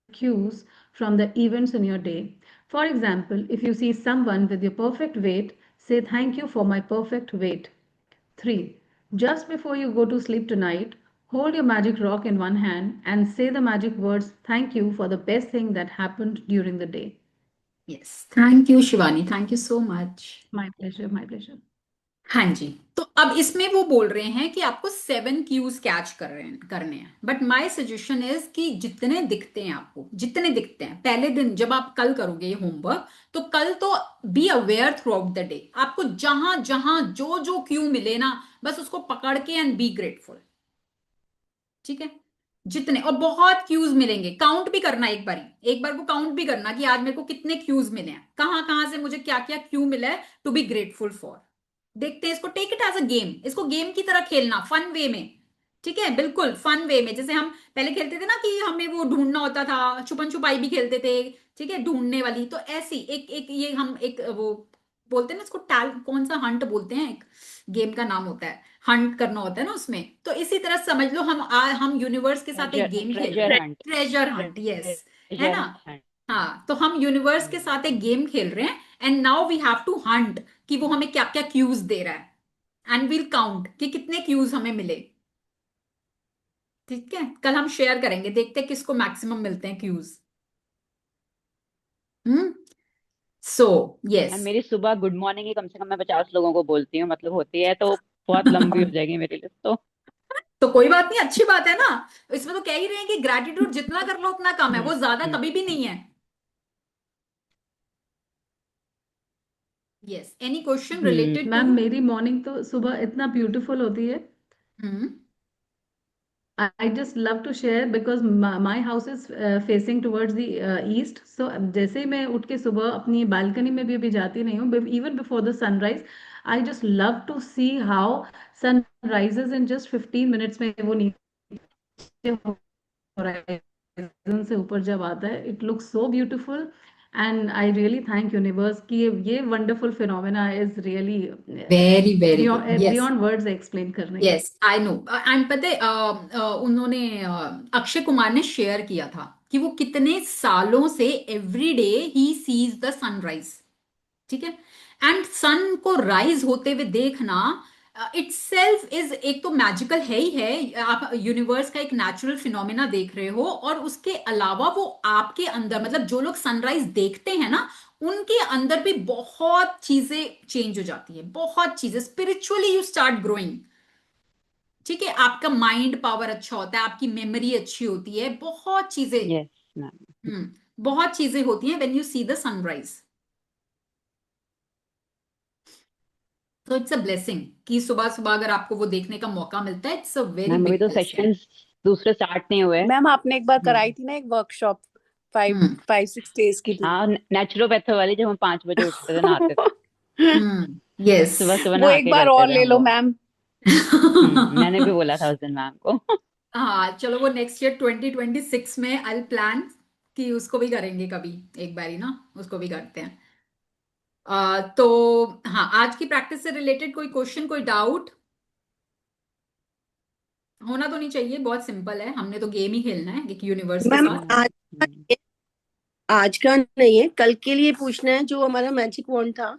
cues from the events in your day. For example, if you see someone with your perfect weight, say thank you for my perfect weight. 3. Just before you go to sleep tonight, hold your magic rock in one hand and say the magic words thank you for the best thing that happened during the day. Yes, thank you Shivani, thank you so much. My pleasure, my pleasure. हाँ जी, तो अब इसमें वो बोल रहे हैं कि आपको 7 क्यूज कैच करने हैं, बट माय सजेशन इज कि जितने दिखते हैं आपको, जितने दिखते हैं पहले दिन जब आप कल करोगे ये होमवर्क, तो कल तो be aware through out the day, आपको जहां जहां जो जो क्यू मिले ना बस उसको पकड़ के एंड बी ग्रेटफुल। ठीक है, जितने, और बहुत क्यूज मिलेंगे, काउंट भी करना, एक बार को काउंट भी करना कि आज मेरे को कितने क्यूज मिले हैं, कहां से मुझे क्या क्या क्यू मिला है टू बी ग्रेटफुल फॉर। देखते हैं इसको, take it as a game, इसको गेम की तरह खेलना, फन वे में। ठीक है, बिल्कुल फन वे में, जैसे हम पहले खेलते थे ना कि हमें वो ढूंढना होता था, छुपन छुपाई भी खेलते थे। ठीक है, ढूंढने वाली, तो ऐसी एक ये हम एक वो बोलते हैं ना इसको, कौन सा हंट बोलते हैं, एक गेम का नाम होता है, हंट करना होता है ना उसमें, तो इसी तरह समझ लो हम यूनिवर्स के साथ एक गेम खेल रहे हैं, ट्रेजर हंट। यस, है ना, हाँ, तो हम यूनिवर्स के साथ एक गेम खेल रहे हैं and now we have to hunt कि वो हमें क्या क्या क्यूज दे रहा है एंड विल काउंट कि कितने क्यूज हमें मिले। ठीक है, कल हम शेयर करेंगे, देखते हैं किसको मैक्सिमम मिलते हैं क्यूज। So ma'am yes. मेरी सुबह गुड मॉर्निंग ही कम से कम मैं 50 लोगों को बोलती हूँ, मतलब होती है तो बहुत लंबी हो जाएगी मेरी लिस्ट तो। तो कोई बात नहीं, अच्छी बात है ना। इसमें तो कह ही रहे हैं कि ग्रेटिट्यूड जितना कर लो उतना कम है, वो ज्यादा कभी भी नहीं है। Yes, any question related to? Ma'am मेरी मॉर्निंग तो सुबह इतना ब्यूटीफुल होती है। I just love to share because my house is facing towards the east. So जैसे ही मैं उठ के सुबह अपनी बालकनी में भी अभी जाती नहीं हूँ, even before the sunrise, I just love to see how sun rises in just 15 minutes में वो नीचे horizon से ऊपर जब आता है, it looks so beautiful. And I really thank universe कि ये wonderful phenomena is really very very good. Yes beyond words explain करने के। Yes I know. एंड पता है उन्होंने अक्षय कुमार ने शेयर किया था कि वो कितने सालों से every day he sees the sunrise. ठीक है, एंड सन को राइज होते हुए देखना इटसेल्फ इज एक तो मैजिकल है ही है। आप यूनिवर्स का एक नेचुरल फिनोमेना देख रहे हो, और उसके अलावा वो आपके अंदर, मतलब जो लोग सनराइज देखते हैं ना, उनके अंदर भी बहुत चीजें चेंज हो जाती है, बहुत चीजें स्पिरिचुअली यू स्टार्ट ग्रोइंग। ठीक है, आपका माइंड पावर अच्छा होता है, आपकी मेमोरी अच्छी होती है, बहुत चीजें। Yes ma'am. बहुत चीजें होती हैं when you see the sunrise. तो इट्स अ ब्लेसिंग कि सुबह सुबह अगर आपको वो देखने का मौका मिलता है, इट्स अ वेरी मैम अभी बिग तो ब्लेसिंग। सेशंस दूसरे स्टार्ट नहीं हुए। मैम आपने एक बार कराई थी ना एक वर्कशॉप 5-6 days की थी। हाँ, नेचुरोपैथी वाली, जब हम 5 बजे उठते थे, नहाते थे यस। सुबह सुबह, वो नहा एक के बार करते और थे ले हम लो वो। मैम। मैंने भी बोला था उस दिन मैम को। हाँ चलो, वो नेक्स्ट ईयर 2026 में आई प्लान कि उसको भी करेंगे कभी एक बारी ना, उसको भी करते हैं। तो हाँ, आज की प्रैक्टिस से रिलेटेड कोई क्वेश्चन, कोई डाउट? होना तो नहीं चाहिए, बहुत सिंपल है, हमने तो गेम ही खेलना है एक यूनिवर्स के मैम साथ। आज का नहीं है, कल के लिए पूछना है। जो हमारा मैजिक वॉन्ड था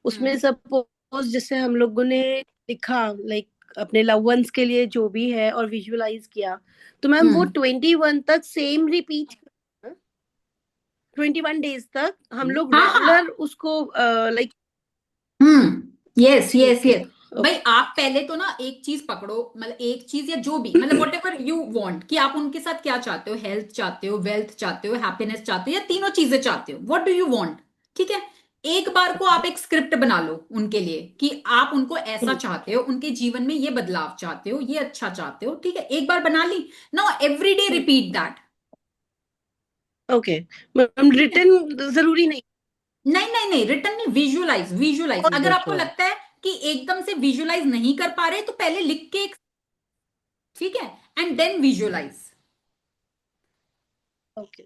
उसमें सपोज जैसे हम लोगों ने लिखा लाइक अपने लव वंस के लिए जो भी है और विजुअलाइज किया, तो मैम वो 21 तक सेम रिपीट, 21 days तक हम लोग हाँ हाँ। रेगुलर उसको लाइक। यस यस ठीक है, यस। भाई आप पहले तो ना एक चीज पकड़ो, मतलब एक चीज या जो भी, मतलब वॉट एवर यू वॉन्ट, कि आप उनके साथ क्या चाहते हो, हेल्थ चाहते हो, वेल्थ चाहते हो, हैप्पीनेस चाहते हो, या तीनों चीजें चाहते हो, व्हाट डू यू वांट। ठीक है, एक बार को आप एक स्क्रिप्ट बना लो उनके लिए कि आप उनको ऐसा चाहते हो, उनके जीवन में ये बदलाव चाहते हो, ये अच्छा चाहते हो। ठीक है, एक बार बना ली, now every day repeat that. Okay ma'am, return जरूरी नहीं। नहीं नहीं नहीं, रिटर्न नहीं, विजुअलाइज विजुअलाइज। अगर आपको Visual। लगता है कि एकदम से विजुअलाइज नहीं कर पा रहे, तो पहले लिख के एक, ठीक है, एंड देन विजुअलाइज। ओके,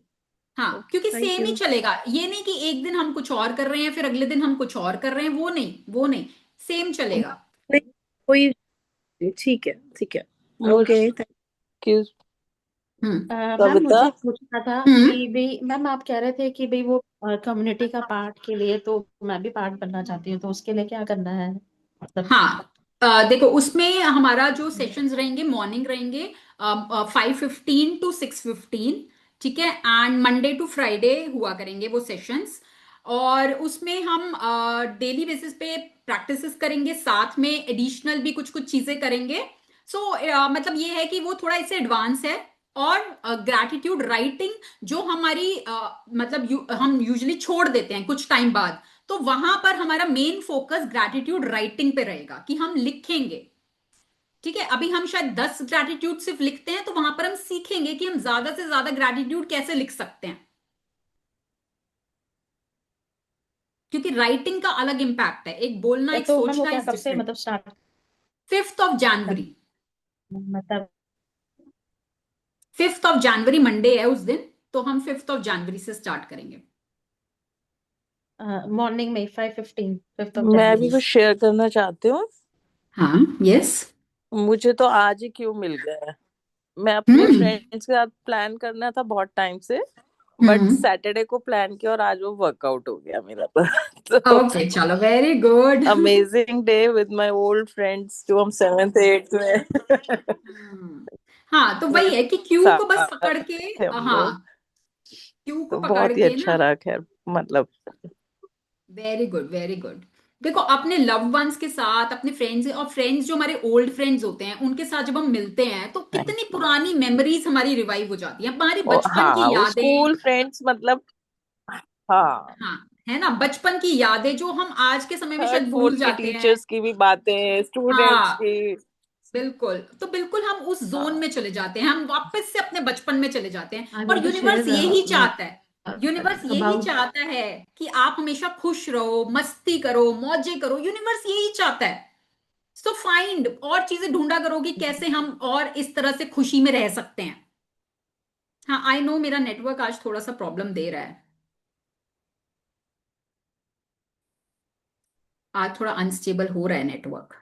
हाँ, क्योंकि थैंक सेम ही यू। चलेगा, ये नहीं कि एक दिन हम कुछ और कर रहे हैं फिर अगले दिन हम कुछ और कर रहे हैं, वो नहीं, वो नहीं, सेम चलेगा। नहीं कोई, ठीक है ठीक है, ओके थैंक क्यों हम्म मैम मुझे पूछना था हम्म कि भाई मैम आप कह रहे थे कि भाई वो कम्युनिटी का पार्ट के लिए, तो मैं भी पार्ट बनना चाहती हूँ, तो उसके लिए क्या करना है मतलब? हाँ, देखो उसमें हमारा जो सेशंस रहेंगे, मॉर्निंग रहेंगे 5:15 to 6:15। ठीक है, एंड मंडे टू फ्राइडे हुआ करेंगे वो सेशंस, और उसमें हम डेली बेसिस पे प्रैक्टिसेस करेंगे, साथ में एडिशनल भी कुछ कुछ चीजें करेंगे। सो मतलब ये है कि वो थोड़ा इससे एडवांस है। और ग्रैटिट्यूड राइटिंग जो हमारी मतलब हम यूजुअली छोड़ देते हैं कुछ टाइम बाद, तो वहां पर हमारा मेन फोकस ग्रैटिट्यूड राइटिंग पे रहेगा कि हम लिखेंगे। ठीक है, अभी हम शायद 10 ग्रैटिट्यूड सिर्फ लिखते हैं, तो वहां पर हम सीखेंगे कि हम ज्यादा से ज्यादा ग्रैटिट्यूड कैसे लिख सकते हैं, क्योंकि राइटिंग का अलग इंपैक्ट है, एक बोलना एक तो मैम वो सोचना क्या इज कब से डिफरेंट। मतलब स्टार्ट 5th of January। मतलब? 5th of January मंडे है उस दिन, तो हम 5th of January से स्टार्ट करेंगे। मॉर्निंग में 5:15 5th ऑफ मैं भी जनवरी कुछ शेयर करना चाहती हूँ। हाँ यस। मुझे तो आज ही क्यों मिल गया है। मैं अपने फ्रेंड्स के साथ प्लान करना था बहुत टाइम से, बट हम्म सैटरडे को प्लान किया और आज वो वर्कआउट हो गया मेरा। तो ओके चलो very good amazing day with my old friends जो हम 7th 8th में हाँ तो वही है कि क्यू को बस साथ पकड़ के थे हम लोग, हाँ क्यू को तो पकड़ बहुत ही के अच्छा ना रहा। खैर मतलब वेरी गुड वेरी गुड। देखो अपने लव वंस के साथ अपने फ्रेंड्स और फ्रेंड्स जो हमारे ओल्ड फ्रेंड्स होते हैं उनके साथ जब हम मिलते हैं तो कितनी पुरानी मेमोरीज हमारी रिवाइव हो जाती है, हमारी बचपन हाँ की वो यादें। स्कूल फ्रेंड्स मतलब हाँ हाँ है ना, बचपन की यादें जो हम आज के समय में थर्ड शायद भूल फोर्थ के जाते हैं। टीचर्स की भी बातें, स्टूडेंट्स हाँ की। बिल्कुल, तो बिल्कुल हम उस जोन हाँ में चले जाते हैं, हम वापस से अपने बचपन में चले जाते हैं। I और want to यूनिवर्स share यही चाहता है, यूनिवर्स यही about चाहता है कि आप हमेशा खुश रहो, मस्ती करो, मौजे करो, यूनिवर्स यही चाहता है। सो फाइंड और चीजें ढूंढा करो कि कैसे हम और इस तरह से खुशी में रह सकते हैं। हाँ आई नो मेरा नेटवर्क आज थोड़ा सा प्रॉब्लम दे रहा है, आज थोड़ा अनस्टेबल हो रहा है नेटवर्क।